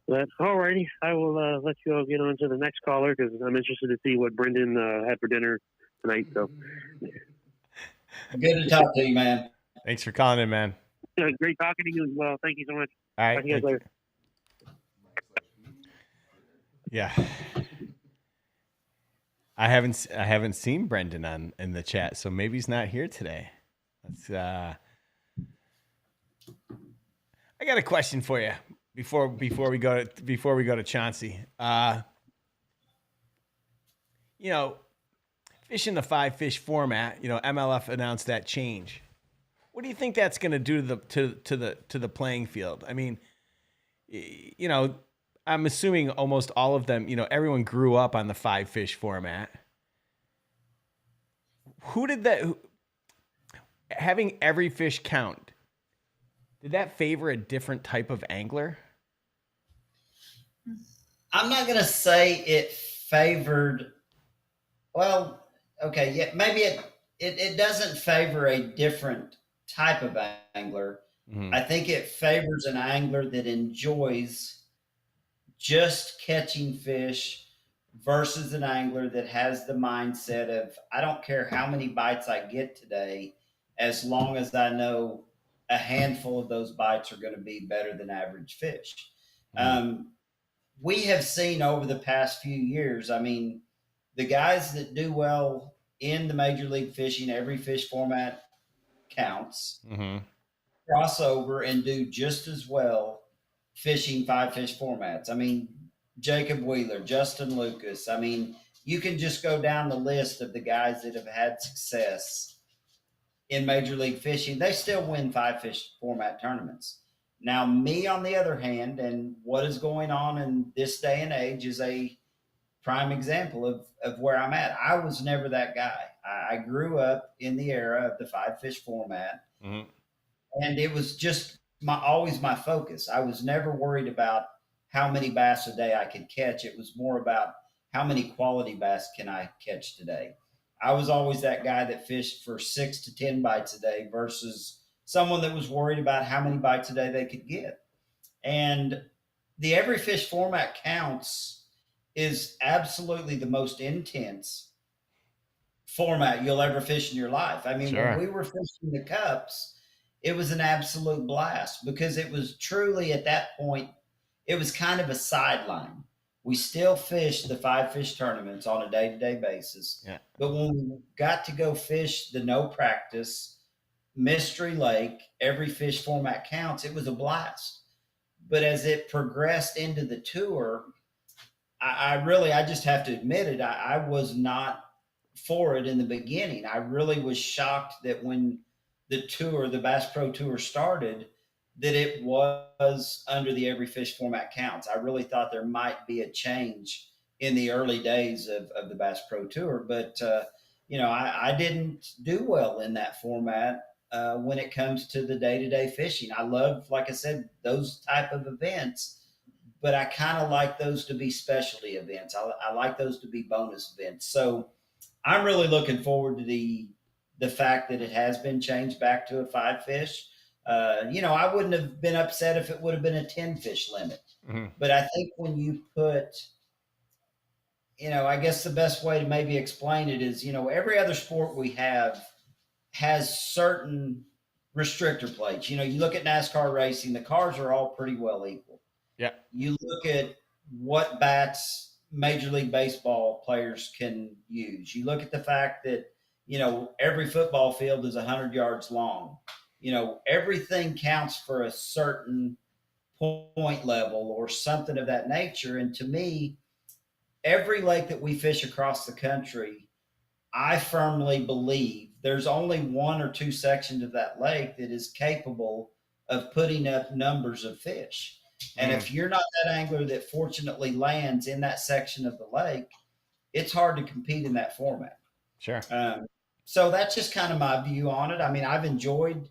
But alrighty, I will let you all get on to the next caller because I'm interested to see what Brendan had for dinner tonight. So good to talk to you, man. Thanks for calling in, man. Great talking to you as well. Thank you so much. All right. Talk to you guys later. Yeah. I haven't seen Brendan in the chat, so maybe he's not here today. I got a question for you before we go to Chauncey. Fishing the 5-fish format, MLF announced that change. What do you think that's going to do to the playing field? I mean, I'm assuming almost all of them, everyone grew up on the 5-fish format. Having every fish count, did that favor a different type of angler? I'm not going to say it favored, well, okay, yeah, maybe it doesn't favor a different type of angler. Mm-hmm. I think it favors an angler that enjoys just catching fish versus an angler that has the mindset of, I don't care how many bites I get today, as long as I know a handful of those bites are going to be better than average fish. Mm-hmm. We have seen over the past few years, I mean, the guys that do well in the Major League Fishing, every fish format counts, mm-hmm. cross over and do just as well fishing 5-fish formats. I mean, Jacob Wheeler, Justin Lucas. I mean, you can just go down the list of the guys that have had success in Major League Fishing. They still win 5-fish format tournaments. Now, me, on the other hand, and what is going on in this day and age is a prime example of where I'm at. I was never that guy. I grew up in the era of the 5-fish format, mm-hmm. and it was just always my focus. I was never worried about how many bass a day I could catch. It was more about how many quality bass can I catch today. I was always that guy that fished for 6 to 10 bites a day versus someone that was worried about how many bites a day they could get. And the every fish format counts is absolutely the most intense format you'll ever fish in your life. I mean, sure. When we were fishing the cups, it was an absolute blast because it was truly at that point, it was kind of a sideline. We still fished the 5-fish tournaments on a day-to-day basis. Yeah. But when we got to go fish the no practice, Mystery Lake, every fish format counts, it was a blast. But as it progressed into the tour, I just have to admit it, I was not for it in the beginning. I really was shocked that when the tour, the Bass Pro Tour started, that it was under the every fish format counts. I really thought there might be a change in the early days of the Bass Pro Tour, but I didn't do well in that format when it comes to the day-to-day fishing. I love, like I said, those type of events, but I kind of like those to be specialty events. I like those to be bonus events. So I'm really looking forward to the fact that it has been changed back to a 5-fish. I wouldn't have been upset if it would have been a 10-fish limit. Mm-hmm. But I think when you put, I guess the best way to maybe explain it is, every other sport we have has certain restrictor plates. You look at NASCAR racing, the cars are all pretty well equal. Yeah. You look at what bats Major League Baseball players can use. You look at the fact that, every football field is 100 yards long. Everything counts for a certain point level or something of that nature. And to me, every lake that we fish across the country, I firmly believe there's only 1 or 2 sections of that lake that is capable of putting up numbers of fish. And if you're not that angler that fortunately lands in that section of the lake, it's hard to compete in that format. Sure. So that's just kind of my view on it. I mean, I've enjoyed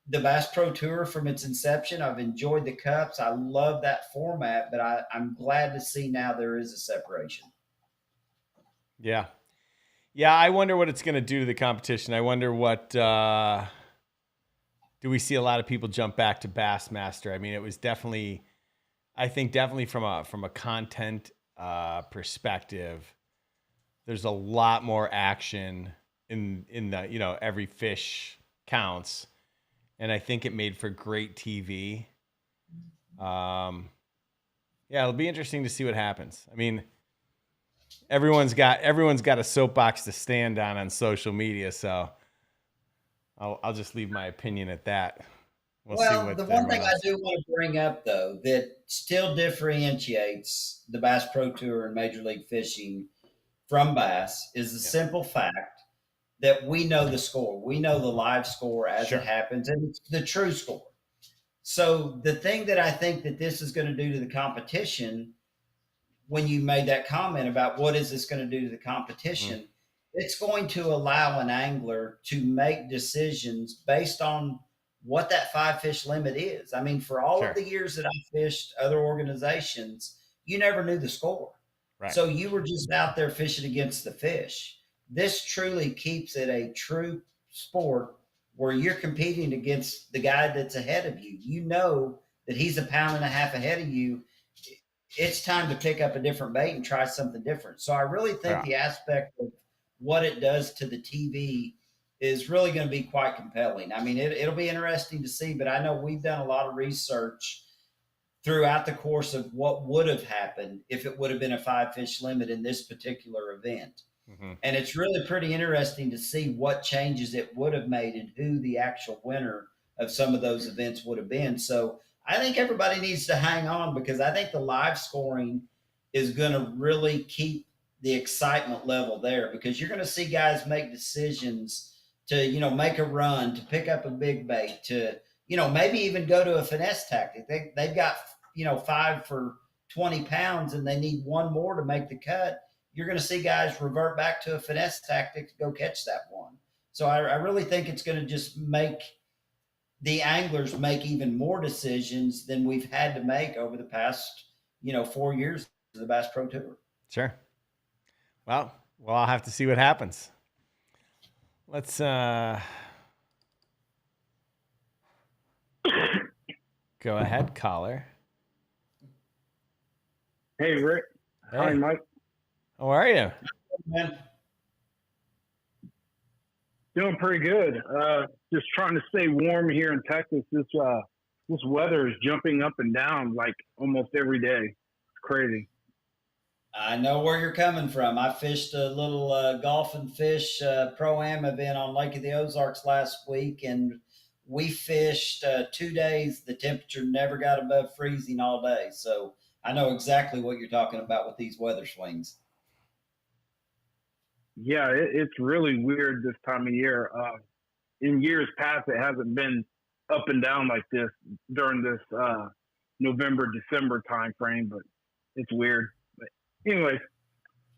the Bass Pro Tour from its inception. I've enjoyed the cups. I love that format, but I'm glad to see now there is a separation. Yeah. Yeah, I wonder what it's going to do to the competition. I wonder what do we see a lot of people jump back to Bassmaster? I mean, it was definitely, I think definitely from a content perspective, there's a lot more action in the, you know, every fish counts, and I think it made for great TV. Yeah, it'll be interesting to see what happens. I mean, everyone's got a soapbox to stand on social media, so I'll just leave my opinion at that. We'll see what The one thing I else. do want to bring up, though, that still differentiates the Bass Pro Tour and Major League Fishing from bass is the simple fact that we know the score. We know the live score as Sure. it happens, and it's the true score. So the thing that I think that this is going to do to the competition, when you made that comment about what is this going to do to the competition, it's going to allow an angler to make decisions based on what that 5 fish limit is. I mean, for all Sure. of the years that I fished other organizations, you never knew the score. Right. So you were just out there fishing against the fish. This truly keeps it a true sport where you're competing against the guy that's ahead of you. You know that he's a pound and a half ahead of you. It's time to pick up a different bait and try something different. So I really think the aspect of what it does to the TV is really going to be quite compelling. I mean, it'll be interesting to see, but I know we've done a lot of research throughout the course of what would have happened if it would have been a 5 fish limit in this particular event. And it's really pretty interesting to see what changes it would have made and who the actual winner of some of those events would have been. So I think everybody needs to hang on, because I think the live scoring is going to really keep the excitement level there, because you're going to see guys make decisions to, you know, make a run, to pick up a big bait, to, you know, maybe even go to a finesse tactic. They've got, you know, 5 for 20 pounds and they need one more to make the cut. You're going to see guys revert back to a finesse tactic to go catch that one. So I really think it's going to just make the anglers make even more decisions than we've had to make over the past, you know, 4 years of the Bass Pro Tour. Sure. Well, I'll have to see what happens. Let's go ahead, caller. Hey, Rick. Hey. Hi, Mike. How are you? Man, Doing pretty good. Just trying to stay warm here in Texas. This weather is jumping up and down like almost every day. It's crazy. I know where you're coming from. I fished a little golf and fish pro-am event on Lake of the Ozarks last week, and we fished 2 days. The temperature never got above freezing all day. So I know exactly what you're talking about with these weather swings. Yeah, it's really weird this time of year. In years past, it hasn't been up and down like this during this November, December time frame, but it's weird. But anyways,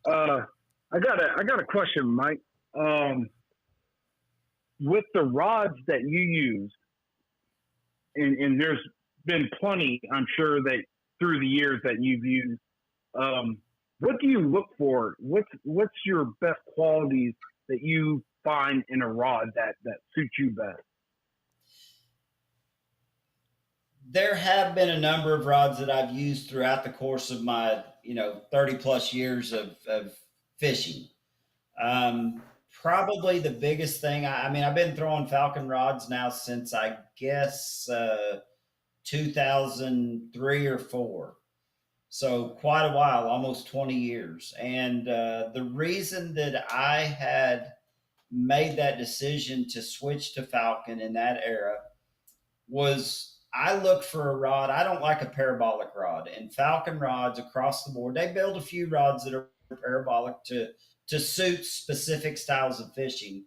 I got a question, Mike. With the rods that you use, and there's been plenty, I'm sure, that through the years that you've used, what do you look for? What's your best qualities that you find in a rod that suits you best? There have been a number of rods that I've used throughout the course of my, 30 plus years of fishing. Probably the biggest thing, I mean, I've been throwing Falcon rods now since I guess 2003 or 4. So quite a while, almost 20 years. And the reason that I had made that decision to switch to Falcon in that era was I look for a rod. I don't like a parabolic rod. And Falcon rods across the board, they build a few rods that are parabolic to suit specific styles of fishing.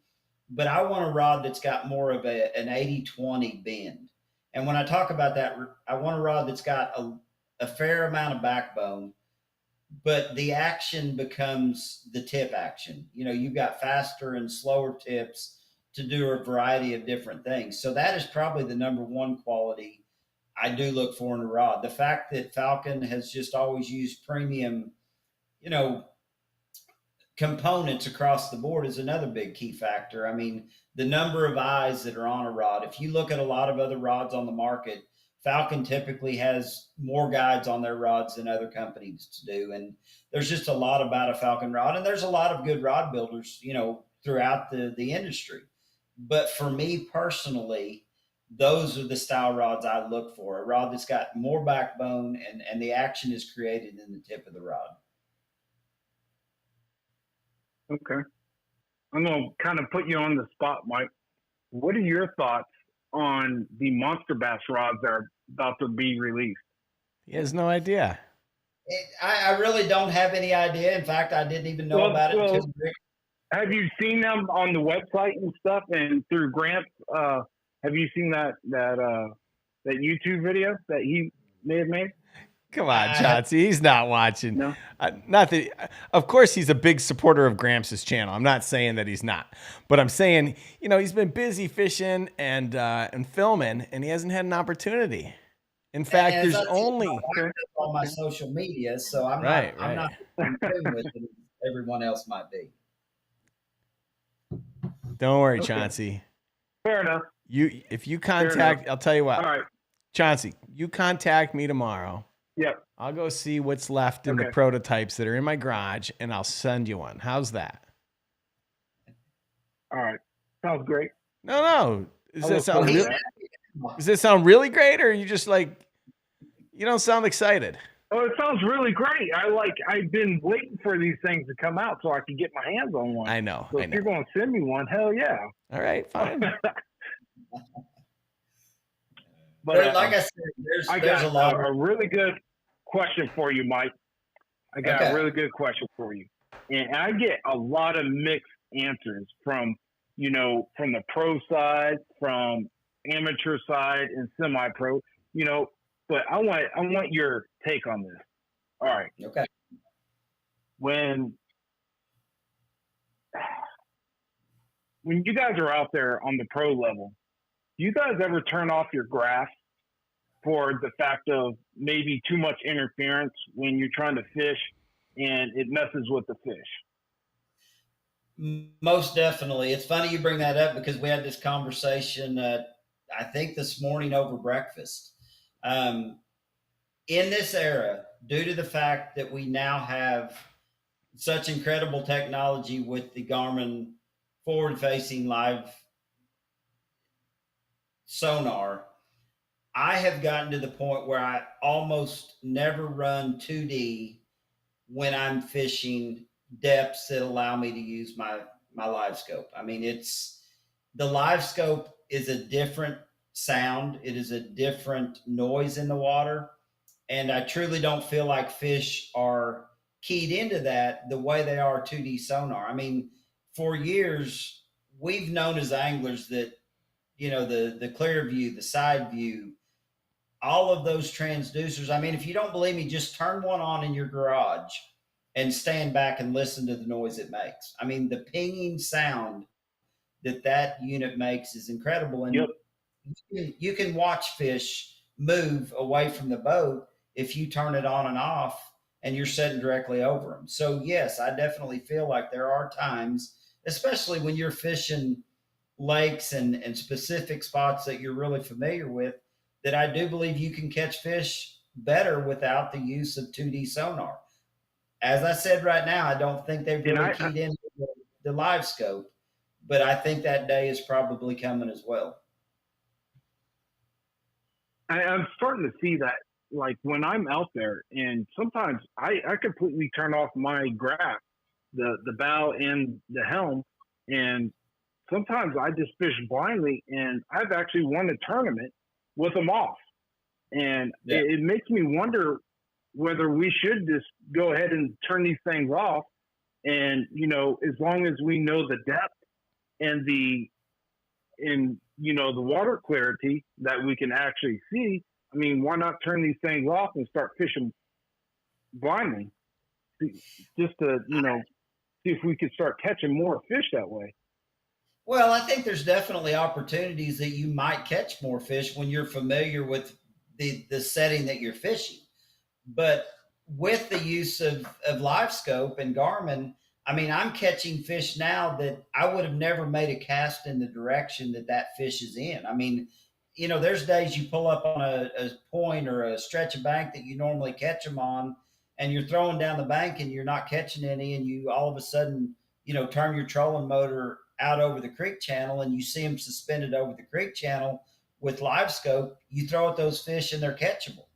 But I want a rod that's got more of an 80-20 bend. And when I talk about that, I want a rod that's got a fair amount of backbone, but the action becomes the tip action. You've got faster and slower tips, to do a variety of different things. So that is probably the number one quality I do look for in a rod. The fact that Falcon has just always used premium, you know, components across the board is another big key factor. I mean, the number of eyes that are on a rod. If you look at a lot of other rods on the market, Falcon typically has more guides on their rods than other companies do. And there's just a lot about a Falcon rod. And there's a lot of good rod builders, you know, throughout the industry. But for me personally, those are the style rods I look for. A rod that's got more backbone and the action is created in the tip of the rod. Okay. I'm going to kind of put you on the spot, Mike. What are your thoughts on the Monster Bass rods that are about to be released? He has no idea. I really don't have any idea. In fact, I didn't even know about it until Rick. Have you seen them on the website and stuff and through Grant? Have you seen that YouTube video that he may have made? Come on, Chauncey. He's not watching. No. Not that. Of course, he's a big supporter of Gramps' channel. I'm not saying that he's not, but I'm saying, you know, he's been busy fishing and filming, and he hasn't had an opportunity. In fact, there's only on my social media, so I'm not in tune with it. Everyone else might be. Don't worry, Chauncey. Fair enough. If you contact, I'll tell you what. All right, Chauncey, you contact me tomorrow. Yep. I'll go see what's left in the prototypes that are in my garage, and I'll send you one. How's that? All right. Sounds great. No. Does it sound really great, or are you just like, you don't sound excited? Oh, it sounds really great. I've been waiting for these things to come out so I can get my hands on one. I know. So if you're going to send me one, hell yeah. All right, fine. But like I said, there's a lot. A really good question for you, Mike. I got a really good question for you. And I get a lot of mixed answers from the pro side, from amateur side, and semi-pro, but I want your take on this. All right. Okay. When you guys are out there on the pro level, do you guys ever turn off your grass for the fact of maybe too much interference when you're trying to fish and it messes with the fish? Most definitely. It's funny you bring that up because we had this conversation, I think this morning over breakfast. In this era, due to the fact that we now have such incredible technology with the Garmin forward-facing live sonar, I have gotten to the point where I almost never run 2D when I'm fishing depths that allow me to use my live scope. I mean, the live scope is a different sound. It is a different noise in the water. And I truly don't feel like fish are keyed into that the way they are 2D sonar. I mean, for years, we've known as anglers that, the clear view, the side view, all of those transducers. I mean, if you don't believe me, just turn one on in your garage and stand back and listen to the noise it makes. I mean, the pinging sound that unit makes is incredible. And you can watch fish move away from the boat if you turn it on and off and you're sitting directly over them. So yes, I definitely feel like there are times, especially when you're fishing lakes and specific spots that you're really familiar with, that I do believe you can catch fish better without the use of 2D sonar. As I said right now, I don't think they've really keyed into the live scope, but I think that day is probably coming as well. I'm starting to see that, like when I'm out there, and sometimes I completely turn off my graph, the bow and the helm, and sometimes I just fish blindly, and I've actually won a tournament with them off. And it makes me wonder whether we should just go ahead and turn these things off. And, as long as we know the depth and the water clarity that we can actually see, I mean, why not turn these things off and start fishing blindly? Just to, see if we could start catching more fish that way. Well, I think there's definitely opportunities that you might catch more fish when you're familiar with the setting that you're fishing. But with the use of live scope and Garmin, I mean, I'm catching fish now that I would have never made a cast in the direction that that fish is in. I mean, there's days you pull up on a point or a stretch of bank that you normally catch them on, and you're throwing down the bank and you're not catching any, and you all of a sudden, turn your trolling motor out over the creek channel and you see them suspended over the creek channel with live scope. You throw at those fish and they're catchable.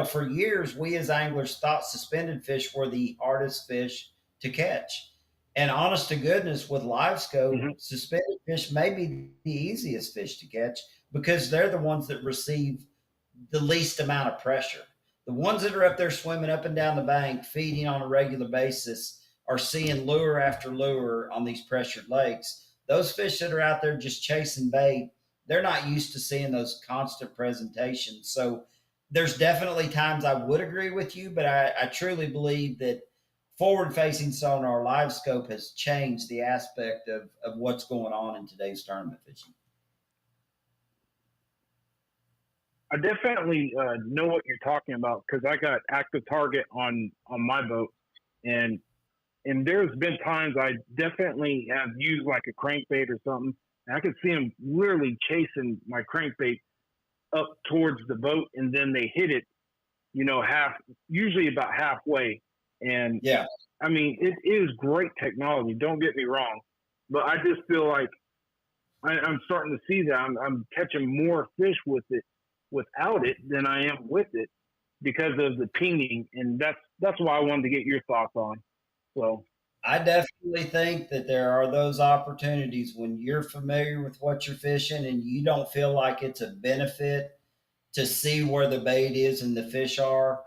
For years, we as anglers thought suspended fish were the hardest fish to catch. And honest to goodness, with live scope, suspended fish may be the easiest fish to catch because they're the ones that receive the least amount of pressure. The ones that are up there swimming up and down the bank, feeding on a regular basis, are seeing lure after lure on these pressured lakes. Those fish that are out there just chasing bait, they're not used to seeing those constant presentations. So there's definitely times I would agree with you, but I truly believe that forward facing sonar live scope has changed the aspect of what's going on in today's tournament fishing. I definitely know what you're talking about because I got active target on my boat, and there's been times I definitely have used like a crankbait or something, and I could see them literally chasing my crankbait up towards the boat, and then they hit it, usually about halfway. And yeah, I mean, it is great technology. Don't get me wrong, but I just feel like I'm starting to see that I'm catching more fish with it without it than I am with it because of the pinging, and that's why I wanted to get your thoughts on. So I definitely think that there are those opportunities when you're familiar with what you're fishing and you don't feel like it's a benefit to see where the bait is and the fish are.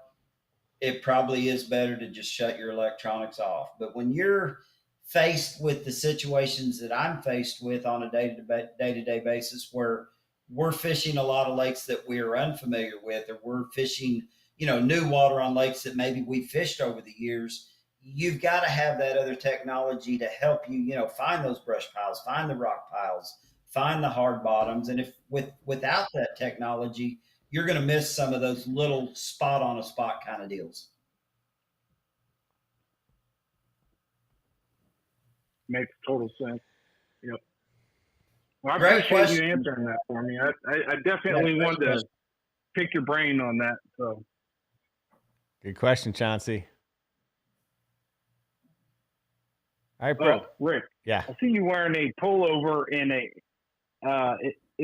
It probably is better to just shut your electronics off. But when you're faced with the situations that I'm faced with on a day-to-day basis, where we're fishing a lot of lakes that we're unfamiliar with, or we're fishing, new water on lakes that maybe we fished over the years, you've got to have that other technology to help you, find those brush piles, find the rock piles, find the hard bottoms. And if without that technology, you're going to miss some of those little spot on a spot kind of deals. makes total sense. Yep. Well, I Great appreciate question. you answering that for me. I definitely wanted to pick your brain on that. So Good question, Chauncey. All right, bro. Oh, Rick. Yeah. I see you wearing a pullover and it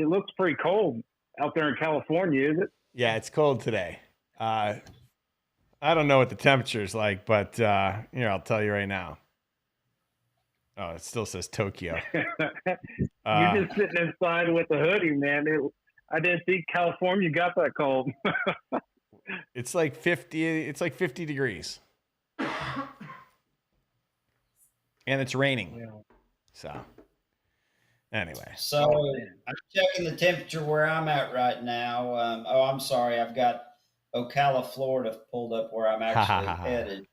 looks pretty cold out there in California, is it? Yeah, it's cold today. I don't know what the temperature is like, but here, I'll tell you right now. Oh, it still says Tokyo. You're just sitting inside with a hoodie, man. I didn't think California got that cold. It's like 50. It's like 50 degrees. And it's raining. Yeah. So, anyway. So I'm checking the temperature where I'm at right now. I'm sorry. I've got Ocala, Florida pulled up where I'm actually headed.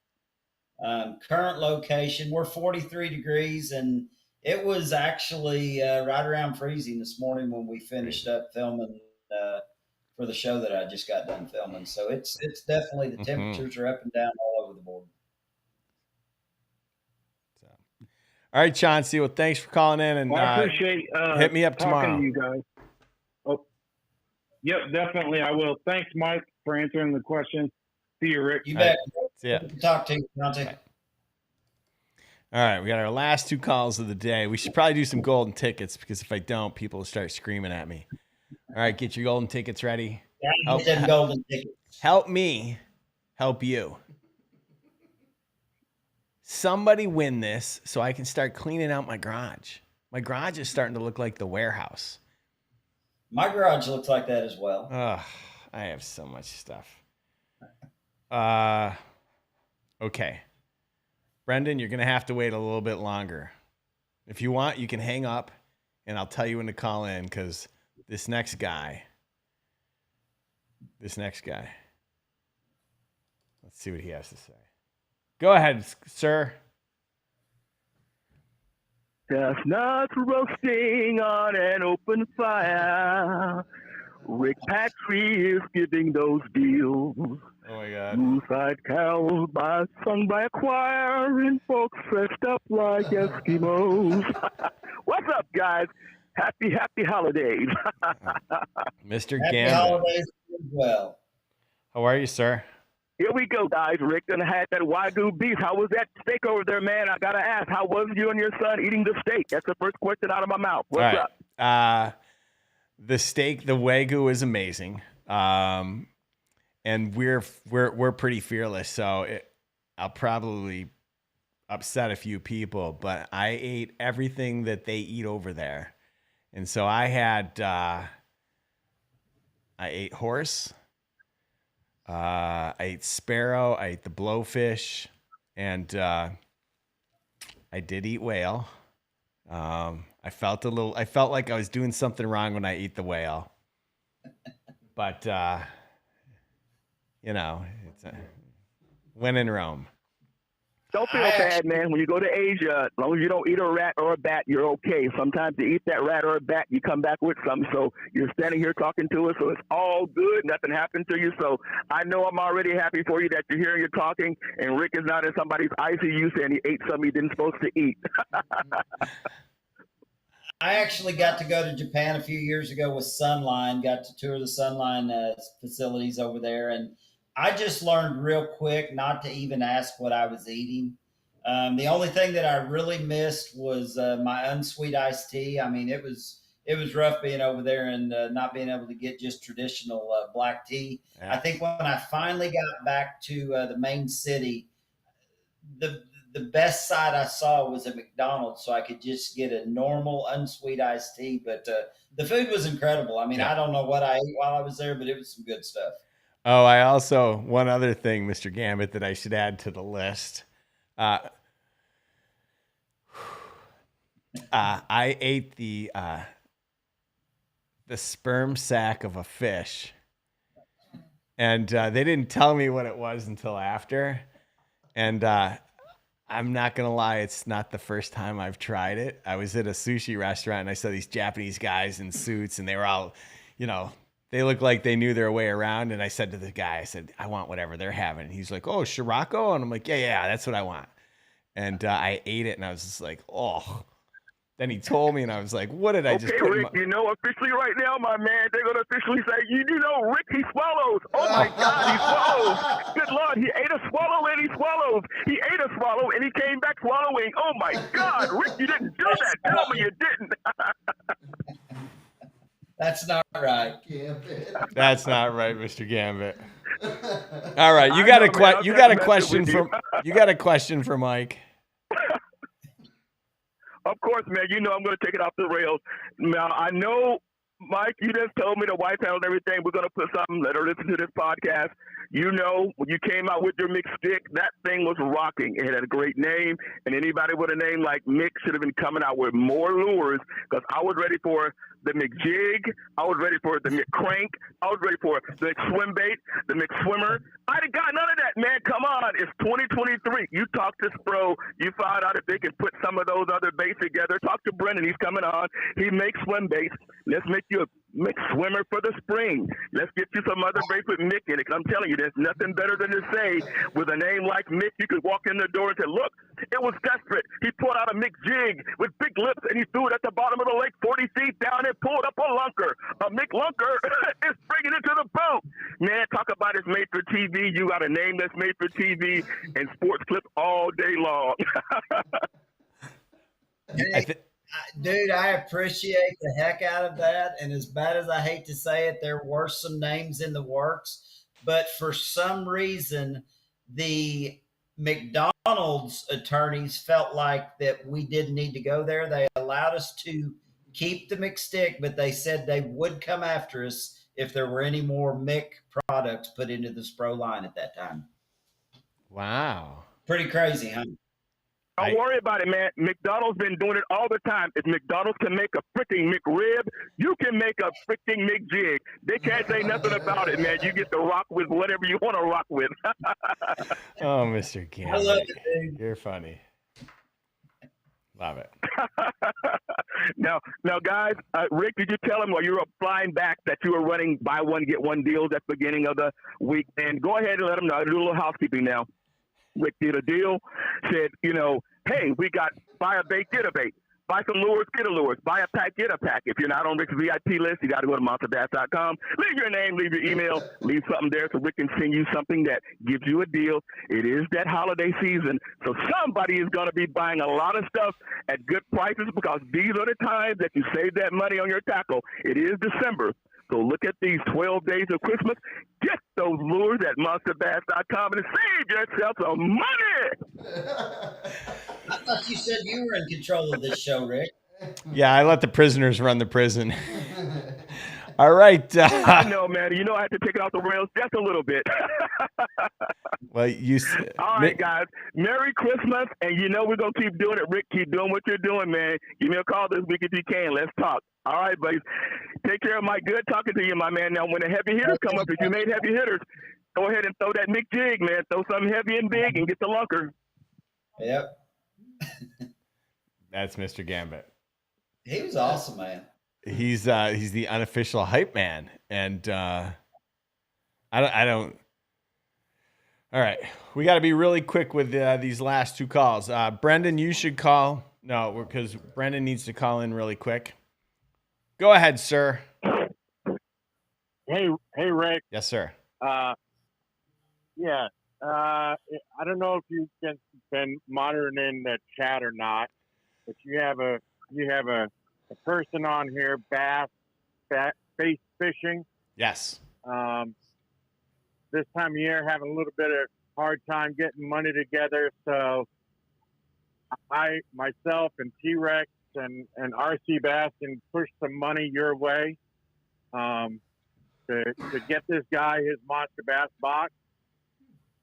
Current location, we're 43 degrees, and it was actually right around freezing this morning when we finished up filming for the show that I just got done filming. So it's definitely the temperatures are up and down all over the board. So, all right, Chauncey. Well, thanks for calling in, and I appreciate hit me up talking tomorrow. to you guys. Oh, yep, definitely I will. Thanks, Mike, for answering the question. See you, Rick. You bet. See ya. Talk to you, Chauncey. All right, we got our last two calls of the day. We should probably do some golden tickets because if I don't, people will start screaming at me. All right, get your golden tickets ready. Yeah, golden tickets. Help me help you. Somebody win this so I can start cleaning out my garage. My garage is starting to look like the warehouse. My garage looks like that as well. Ugh, I have so much stuff. Okay. Brendan, you're going to have to wait a little bit longer. If you want, you can hang up, and I'll tell you when to call in because this next guy, let's see what he has to say. Go ahead, sir. Chestnuts roasting on an open fire. Rick Patrick is giving those deals. Oh my God. Poolside carols sung by a choir and folks dressed up like Eskimos. What's up, guys? Happy holidays. Mr. Happy Gambit. holidays as well. How are you, sir? Here we go, guys. Rick done had that Wagyu beef. How was that steak over there, man? I got to ask, how was you and your son eating the steak? That's the first question out of my mouth. What's up? The steak, the Wagyu is amazing. And we're pretty fearless, so I'll probably upset a few people, but I ate everything that they eat over there. And so I ate horse, I ate sparrow, I ate the blowfish, and I did eat whale. I felt like I was doing something wrong when I ate the whale, but it's when in Rome. Don't feel bad, man. When you go to Asia, as long as you don't eat a rat or a bat, you're okay. Sometimes you eat that rat or a bat, you come back with something. So you're standing here talking to us, so it's all good. Nothing happened to you. So I know I'm already happy for you that you're here and you're talking, and Rick is not in somebody's ICU saying he ate something he didn't supposed to eat. I actually got to go to Japan a few years ago with Sunline, got to tour the Sunline facilities over there, and I just learned real quick not to even ask what I was eating. The only thing that I really missed was my unsweet iced tea. I mean, it was rough being over there and not being able to get just traditional black tea. Yeah. I think when I finally got back to the main city, the best side I saw was a McDonald's, so I could just get a normal unsweet iced tea. But the food was incredible. I mean, I don't know what I ate while I was there, but it was some good stuff. Oh, one other thing, Mr. Gambit, that I should add to the list. I ate the sperm sac of a fish, and they didn't tell me what it was until after. And I'm not gonna lie, it's not the first time I've tried it. I was at a sushi restaurant and I saw these Japanese guys in suits, and they were all, they looked like they knew their way around. And I said to the guy, I want whatever they're having. And he's like, oh, Shirako? And I'm like, yeah, that's what I want. And I ate it, and I was just like, oh. Then he told me, and I was like, what did I just put Rick, officially right now, my man, they're going to officially say, Rick, he swallows. Oh, my God, he swallows. Good Lord, he ate a swallow, and he swallows. He ate a swallow, and he came back swallowing. Oh, my God, Rick, you didn't do that. Tell me you didn't. That's not right. That's not right, Mr. Gambit. All right, you got a question for Mike. Of course, man. I'm going to take it off the rails. Now, I know, Mike, you just told me the wife handled everything. We're going to put something, let her listen to this podcast. When you came out with your mixed stick, that thing was rocking. It had a great name, and anybody with a name like Mick should have been coming out with more lures, because I was ready for the McJig. I was ready for the McCrank. I was ready for the McSwimbait, the McSwimmer. I didn't got none of that, man. Come on. It's 2023. You talk to Spro. You find out if they can put some of those other baits together. Talk to Brendan. He's coming on. He makes swim baits. Let's make you a McSwimmer for the spring. Let's get you some other baits with Mick in it. Because I'm telling you, there's nothing better than to say, with a name like Mick, you could walk in the door and say, look, it was desperate. He pulled out a McJig with big lips, and he threw it at the bottom of the lake 40 feet down and pulled up a lunker. A Mick lunker is bringing it to the boat. Man, talk about it's made for TV. You got a name that's made for TV and sports clips all day long. Dude, I appreciate the heck out of that. And as bad as I hate to say it, there were some names in the works. But for some reason, the McDonald's attorneys felt like that we didn't need to go there. They allowed us to keep the McStick, but they said they would come after us if there were any more Mick products put into the Spro line at that time. Wow. Pretty crazy, huh? Don't worry about it, man. McDonald's been doing it all the time. If McDonald's can make a freaking McRib, you can make a freaking McJig. They can't say nothing about it, man. You get to rock with whatever you want to rock with. Oh, Mr. Gambit. I love it, dude. You're funny. Love it. Now, guys, Rick, did you tell him while you were flying back that you were running buy one get one deals at the beginning of the week? And go ahead and let him know. Do a little housekeeping now. Rick did a deal. Said, hey, we got buy a bait, get a bait. Buy some lures, get a lures. Buy a pack, get a pack. If you're not on Rick's VIP list, you got to go to monsterbass.com. Leave your name, leave your email, leave something there so Rick can send you something that gives you a deal. It is that holiday season, so somebody is going to be buying a lot of stuff at good prices because these are the times that you save that money on your tackle. It is December. So look at these 12 days of Christmas. Get those lures at monsterbass.com and save yourself some money. I thought you said you were in control of this show, Rick. Yeah, I let the prisoners run the prison. All right. I know, man. I have to take it off the rails just a little bit. Well, all right, guys. Merry Christmas. And we're going to keep doing it. Rick, keep doing what you're doing, man. Give me a call this week if you can. Let's talk. All right, buddies. Take care of Mike. Good talking to you, my man. Now, when the heavy hitters come up, if you made heavy hitters, go ahead and throw that Mick jig, man. Throw something heavy and big and get the lunker. Yep. That's Mr. Gambit. He was awesome, man. He's the unofficial hype man, and I don't. All right, we got to be really quick with these last two calls. Brendan, you should call. No, because Brendan needs to call in really quick. Go ahead, sir. Hey, Rick. Yes, sir. Yeah. I don't know if you've been monitoring the chat or not, but you have a person on here, bass fishing. Yes. This time of year, having a little bit of hard time getting money together. So myself and T-Rex and RC Bass can push some money your way to get this guy his Monster Bass box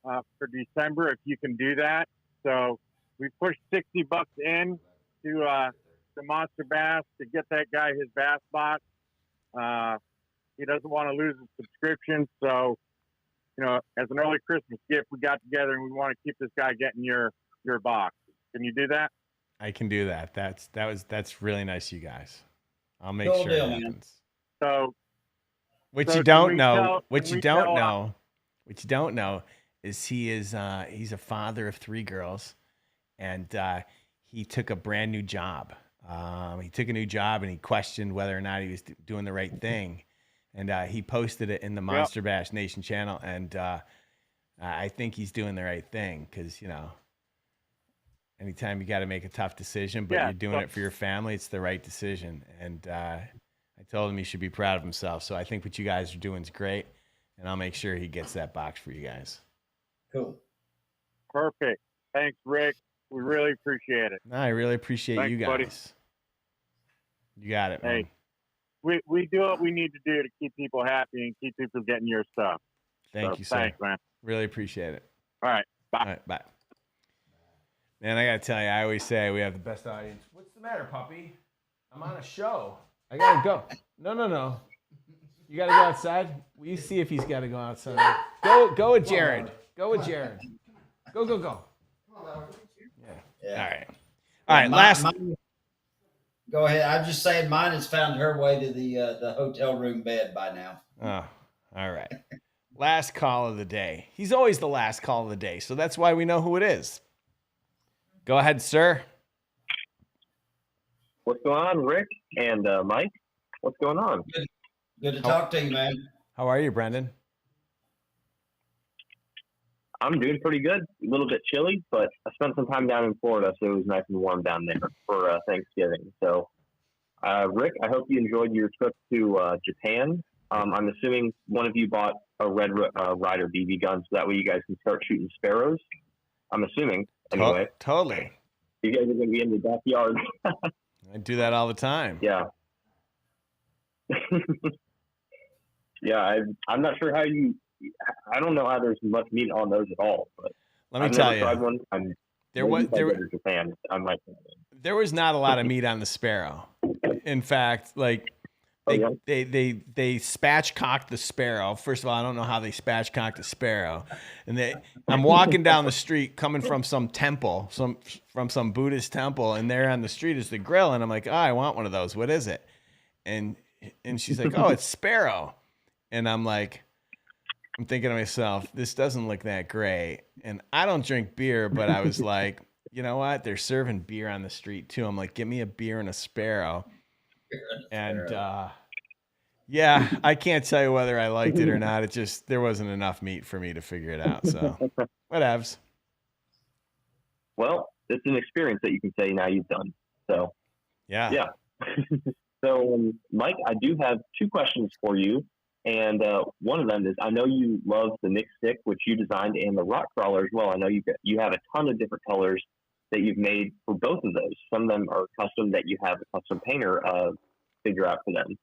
for December, if you can do that. So we pushed $60 in to Monster Bass to get that guy his bass box. He doesn't want to lose his subscription, so as an early Christmas gift, we got together and we want to keep this guy getting your box. Can you do that? I can do that. That's really nice of you guys. I'll make Cool sure deal, it man. happens. So What you don't know is he's a father of 3 girls, and he took a brand new job. He took a new job and he questioned whether or not he was doing the right thing. And he posted it in the Monster Bash Nation channel. And I think he's doing the right thing because, anytime you got to make a tough decision, but you're doing it for your family, it's the right decision. And I told him he should be proud of himself. So I think what you guys are doing is great. And I'll make sure he gets that box for you guys. Cool. Perfect. Thanks, Rick. We really appreciate it. No, I really appreciate you guys. Buddy. You got it, man. Hey, we do what we need to do to keep people happy and keep people getting your stuff. Thank you, sir. Thanks, man. Really appreciate it. All right. Bye. All right, bye. Man, I got to tell you, I always say we have the best audience. What's the matter, puppy? I'm on a show. I got to go. No. You got to go outside? Will you see if he's got to go outside? Go with Jared. Go with Jared. Go. Yeah. All right. Last. Go ahead. I'm just saying mine has found her way to the hotel room bed by now. Oh, all right. Last call of the day. He's always the last call of the day, so that's why we know who it is. Go ahead, sir. What's going on, Rick and Mike? What's going on? Good to talk to you, man. How are you, Brendan? I'm doing pretty good. A little bit chilly, but I spent some time down in Florida, so it was nice and warm down there for Thanksgiving. So, Rick, I hope you enjoyed your trip to Japan. I'm assuming one of you bought a Red Ryder BB gun, so that way you guys can start shooting sparrows. I'm assuming, anyway. Totally. You guys are going to be in the backyard. I do that all the time. Yeah. Yeah, I'm not sure how you... I don't know how there's much meat on those at all. But let me tell you, tried one. There was not a lot of meat on the sparrow. In fact, like they spatchcocked the sparrow. First of all, I don't know how they spatchcocked the sparrow. And I'm walking down the street coming from some temple, from some Buddhist temple, and there on the street is the grill, and I'm like, oh, I want one of those. What is it? And she's like, oh, it's sparrow. And I'm like, I'm thinking to myself, this doesn't look that great. And I don't drink beer, but I was like, you know what? They're serving beer on the street too. I'm like, give me a beer and a sparrow. And yeah, I can't tell you whether I liked it or not. It just, there wasn't enough meat for me to figure it out. So whatevs. Well, it's an experience that you can say now you've done. So yeah. So Mike, I do have two questions for you. And one of them is, I know you love the mixed stick, which you designed, and the rock crawler as well. I know you have a ton of different colors that you've made for both of those. Some of them are custom that you have a custom painter figure out for them.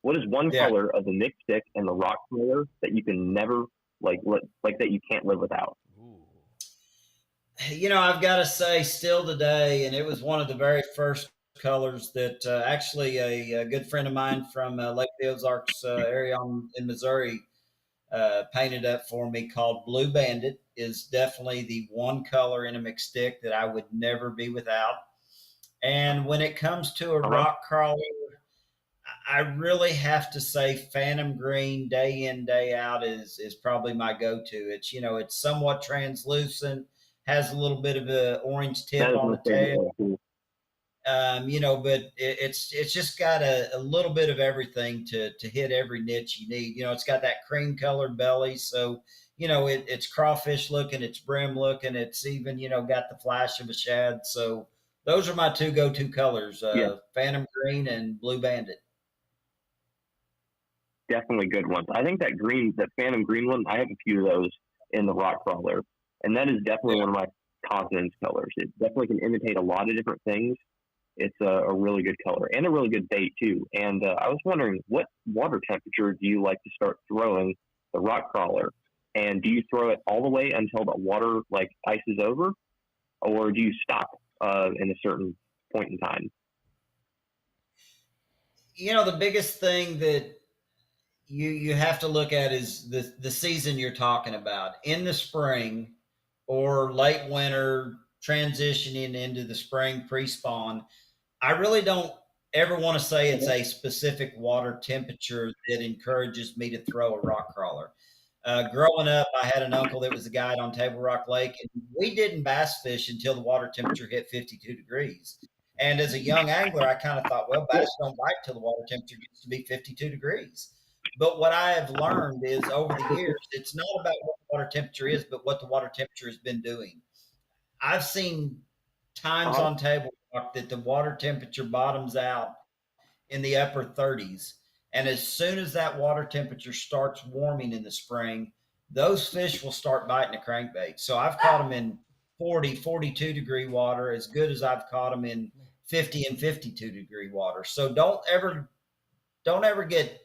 What is one color of the mixed stick and the rock crawler that you can never like that you can't live without? You know, I've got to say, still today, and it was one of the very first colors that actually a good friend of mine from Lake Ozarks area in Missouri painted up for me, called Blue Bandit, is definitely the one color in a mixed stick that I would never be without. And when it comes to a rock crawler, I really have to say Phantom Green, day in, day out, is probably my go-to. It's, you know, it's somewhat translucent, has a little bit of an orange tip on the tail. You know, but it's just got a little bit of everything to hit every niche you need. You know, it's got that cream colored belly. So, you know, it's crawfish looking, it's brim looking, it's even, you know, got the flash of a shad. So those are my two go-to colors, Phantom Green and Blue Bandit. Definitely good ones. I think that Phantom Green one, I have a few of those in the rock crawler. And that is definitely one of my confidence colors. It definitely can imitate a lot of different things. It's a really good color and a really good bait too. And I was wondering, what water temperature do you like to start throwing the rock crawler? And do you throw it all the way until the water like ices over, or do you stop in a certain point in time? You know, the biggest thing that you have to look at is the season you're talking about. In the spring or late winter, transitioning into the spring pre-spawn, I really don't ever want to say it's a specific water temperature that encourages me to throw a rock crawler. Growing up, I had an uncle that was a guide on Table Rock Lake, and we didn't bass fish until the water temperature hit 52 degrees. And as a young angler, I kind of thought, well, bass don't bite till the water temperature gets to be 52 degrees. But what I have learned is over the years, it's not about what the water temperature is, but what the water temperature has been doing. I've seen times on Table Rock that the water temperature bottoms out in the upper 30s. And as soon as that water temperature starts warming in the spring, those fish will start biting a crankbait. So I've caught them in 40, 42 degree water, as good as I've caught them in 50 and 52 degree water. So don't ever get,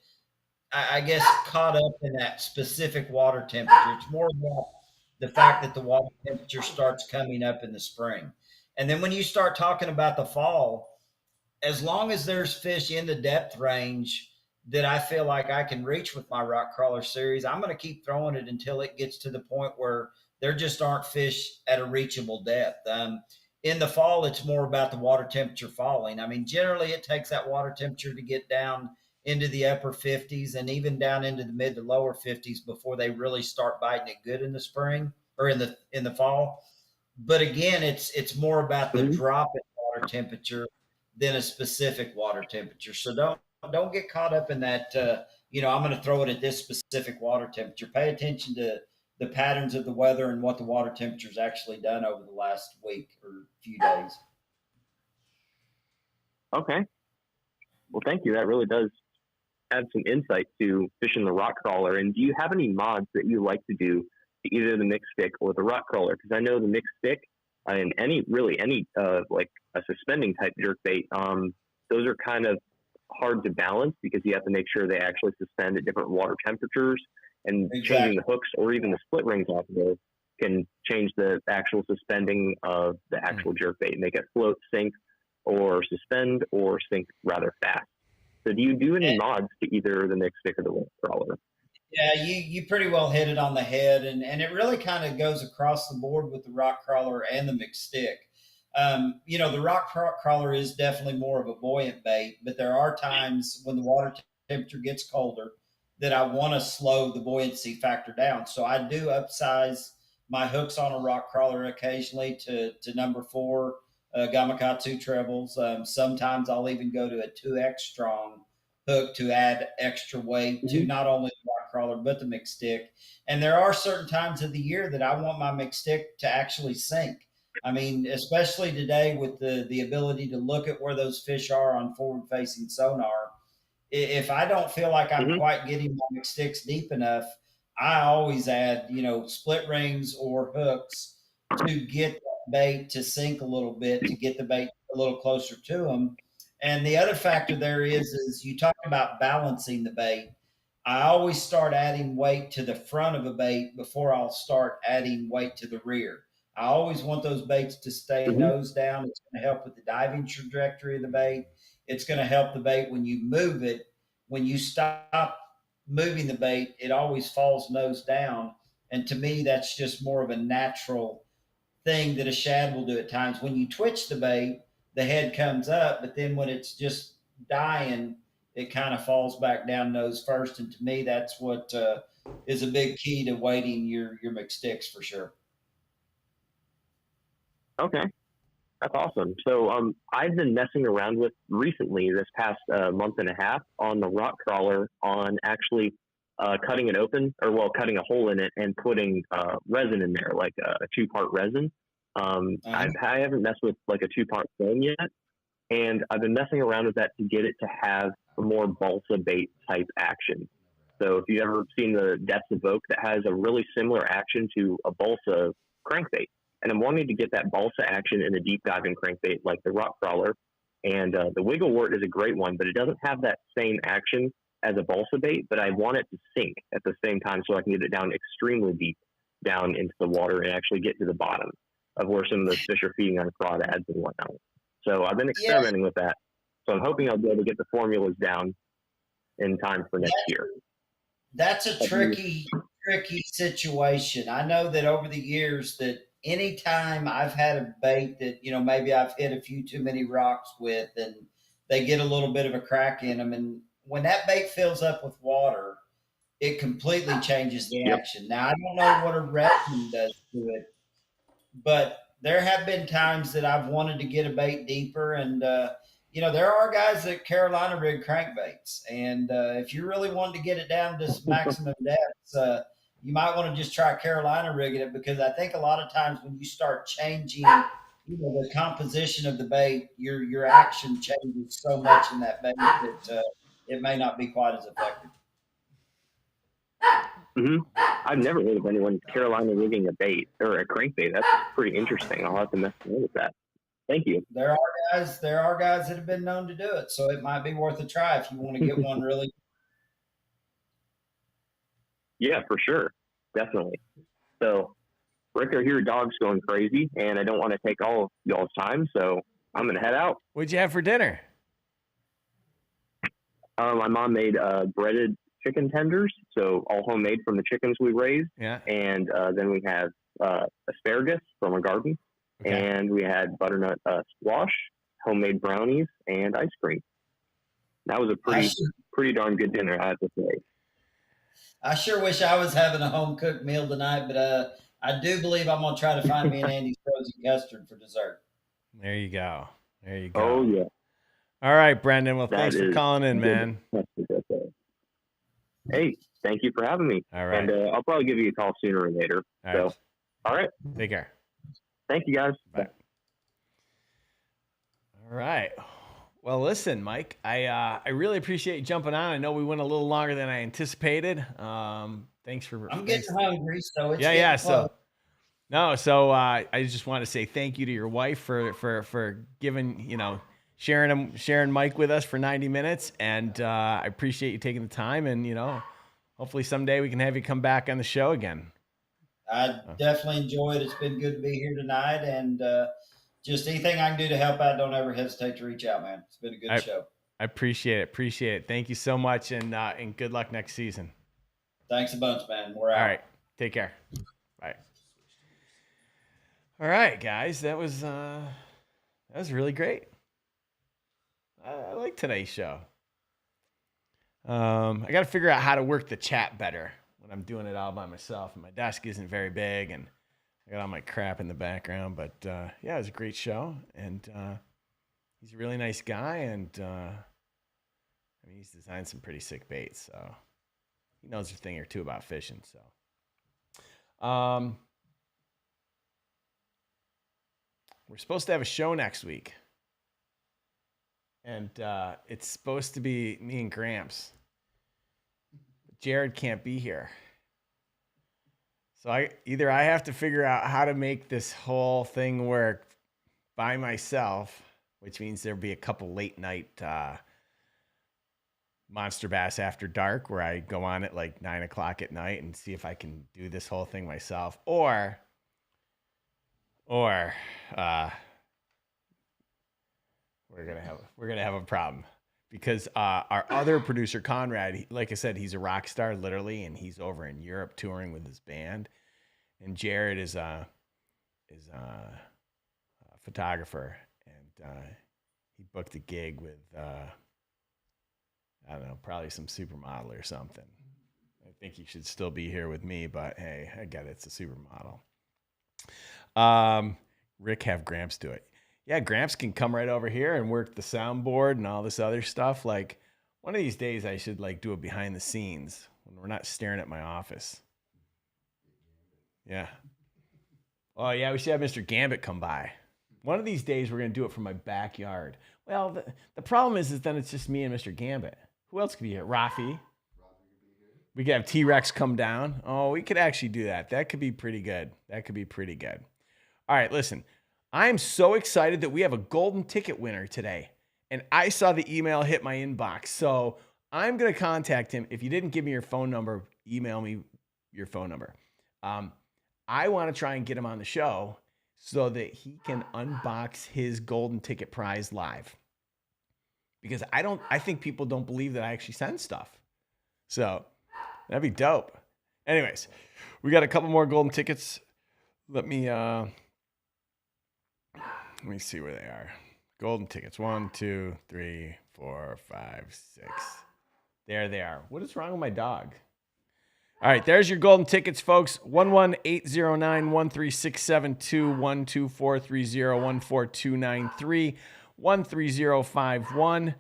I guess, caught up in that specific water temperature. It's more about the fact that the water temperature starts coming up in the spring. And then when you start talking about the fall, as long as there's fish in the depth range that I feel like I can reach with my rock crawler series, I'm going to keep throwing it until it gets to the point where there just aren't fish at a reachable depth. In the fall, it's more about the water temperature falling. I mean, generally it takes that water temperature to get down into the upper 50s and even down into the mid to lower 50s before they really start biting it good in the spring or in the fall. But again, it's more about the drop in water temperature than a specific water temperature. So don't get caught up in that, I'm going to throw it at this specific water temperature. Pay attention to the patterns of the weather and what the water temperature has actually done over the last week or few days. Okay. Well, thank you. That really does add some insight to fishing the rock crawler. And do you have any mods that you like to do to either the mixed stick or the rock crawler? Because I know the mixed stick and any like a suspending type jerkbait, those are kind of hard to balance because you have to make sure they actually suspend at different water temperatures, and changing the hooks or even the split rings off of those can change the actual suspending of the actual jerkbait, make it float, sink, or suspend, or sink rather fast. So do you do any mods to either the mixed stick or the rock crawler? Yeah, you pretty well hit it on the head, and it really kind of goes across the board with the rock crawler and the mixed stick. The rock crawler is definitely more of a buoyant bait, but there are times when the water temperature gets colder that I want to slow the buoyancy factor down. So I do upsize my hooks on a rock crawler occasionally to number 4 Gamakatsu trebles. Sometimes I'll even go to a 2X strong hook to add extra weight to not only the rock crawler but the mixed stick. And there are certain times of the year that I want my mixed stick to actually sink. I mean, especially today with the ability to look at where those fish are on forward facing sonar. If I don't feel like I'm quite getting my mixed sticks deep enough, I always add, split rings or hooks to get that bait to sink a little bit, to get the bait a little closer to them. And the other factor there is you talk about balancing the bait. I always start adding weight to the front of a bait before I'll start adding weight to the rear. I always want those baits to stay nose down. It's going to help with the diving trajectory of the bait. It's going to help the bait when you move it. When you stop moving the bait, it always falls nose down. And to me, that's just more of a natural thing that a shad will do at times. When you twitch the bait, the head comes up, but then when it's just dying, it kind of falls back down nose first. And to me, that's what is a big key to weighting your mixed sticks for sure. Okay. That's awesome. So I've been messing around with recently this past month and a half on the rock crawler on actually cutting it open cutting a hole in it and putting resin in there, like a 2-part resin. I haven't messed with like a 2-part foam yet. And I've been messing around with that to get it to have a more balsa bait type action. So if you've ever seen the Depths of Oak, that has a really similar action to a balsa crankbait. And I'm wanting to get that balsa action in a deep diving crankbait like the rock crawler. And the wiggle wort is a great one, but it doesn't have that same action as a balsa bait, but I want it to sink at the same time so I can get it down extremely deep down into the water and actually get to the bottom of where some of those fish are feeding on crawdads and whatnot. So I've been experimenting with that. So I'm hoping I'll be able to get the formulas down in time for next year. That's a tricky situation. I know that over the years that anytime I've had a bait that, maybe I've hit a few too many rocks with and they get a little bit of a crack in them. And when that bait fills up with water, it completely changes the action. Now, I don't know what a resin does to it, but there have been times that I've wanted to get a bait deeper. And, there are guys that Carolina rig crankbaits. And if you really wanted to get it down to maximum depths, you might want to just try Carolina rigging it, because I think a lot of times when you start changing the composition of the bait, your action changes so much in that bait that it may not be quite as effective. I've never heard of anyone Carolina rigging a bait or a crankbait. That's pretty interesting. I'll have to mess around with that. Thank you. There are guys that have been known to do it, so it might be worth a try if you want to get one really. Yeah, for sure. Definitely. So, Rick, I hear dogs going crazy, and I don't want to take all of y'all's time, so I'm going to head out. What'd you have for dinner? My mom made breaded chicken tenders, so all homemade from the chickens we raised. Yeah. And then we have asparagus from our garden, and we had butternut squash, homemade brownies, and ice cream. That was a pretty darn good dinner, I have to say. I sure wish I was having a home cooked meal tonight, but I do believe I'm gonna try to find me an Andy's frozen custard for dessert. There you go. There you go. Oh yeah. All right, Brendan. Well, That thanks for is calling in, man. Hey, thank you for having me. All right. And I'll probably give you a call sooner or later. All right. Take care. Thank you, guys. Bye. All right. Well, listen, Mike, I really appreciate you jumping on. I know we went a little longer than I anticipated. Thanks for. I'm getting hungry, so it's yeah. close. So I just want to say thank you to your wife for giving sharing Mike with us for 90 minutes, and I appreciate you taking the time. And hopefully someday we can have you come back on the show again. I definitely enjoyed it. It's been good to be here tonight, and just anything I can do to help out, don't ever hesitate to reach out, man. It's been a good show. I appreciate it. Appreciate it. Thank you so much, and good luck next season. Thanks a bunch, man. We're out. All right. Take care. Bye. All right, guys. That was really great. I like today's show. I got to figure out how to work the chat better when I'm doing it all by myself. And my desk isn't very big, and I got all my crap in the background. But yeah, it was a great show, and he's a really nice guy, and I mean, he's designed some pretty sick baits, so he knows a thing or two about fishing. So, we're supposed to have a show next week, and it's supposed to be me and Gramps. Jared can't be here. So I have to figure out how to make this whole thing work by myself, which means there'll be a couple late night Monster Bass After Dark where I go on at like 9 o'clock at night and see if I can do this whole thing myself, or we're gonna have a problem. Because our other producer, Conrad, like I said, he's a rock star, literally, and he's over in Europe touring with his band. And Jared is a photographer, and he booked a gig with, I don't know, probably some supermodel or something. I think he should still be here with me, but hey, I get it. It's a supermodel. Rick, have Gramps do it. Yeah, Gramps can come right over here and work the soundboard and all this other stuff. Like, one of these days I should like do it behind the scenes when we're not staring at my office. Yeah. Oh yeah, we should have Mr. Gambit come by. One of these days we're gonna do it from my backyard. Well, the problem is then it's just me and Mr. Gambit. Who else could be here? Rafi. We could have T-Rex come down. Oh, we could actually do that. That could be pretty good. All right, listen. I'm so excited that we have a golden ticket winner today. And I saw the email hit my inbox. So I'm going to contact him. If you didn't give me your phone number, email me your phone number. I want to try and get him on the show so that he can unbox his golden ticket prize live. Because I think people don't believe that I actually send stuff. So that'd be dope. Anyways, we got a couple more golden tickets. Let me see where they are. Golden tickets. 1, 2, 3, 4, 5, 6. There they are. What is wrong with my dog? All right, there's your golden tickets, folks. 11809-13672, 12430-14293, 13051,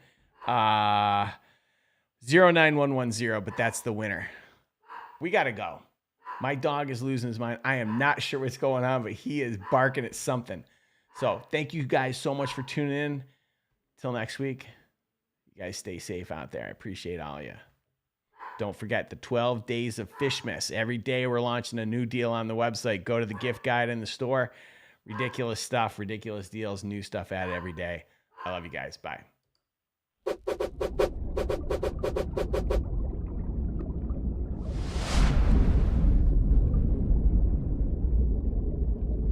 09110, but that's the winner. We got to go. My dog is losing his mind. I am not sure what's going on, but he is barking at something. So thank you guys so much for tuning in. Till next week, you guys stay safe out there. I appreciate all of you. Don't forget the 12 days of Fishmas. Every day we're launching a new deal on the website. Go to the gift guide in the store. Ridiculous stuff, ridiculous deals, new stuff added every day. I love you guys. Bye.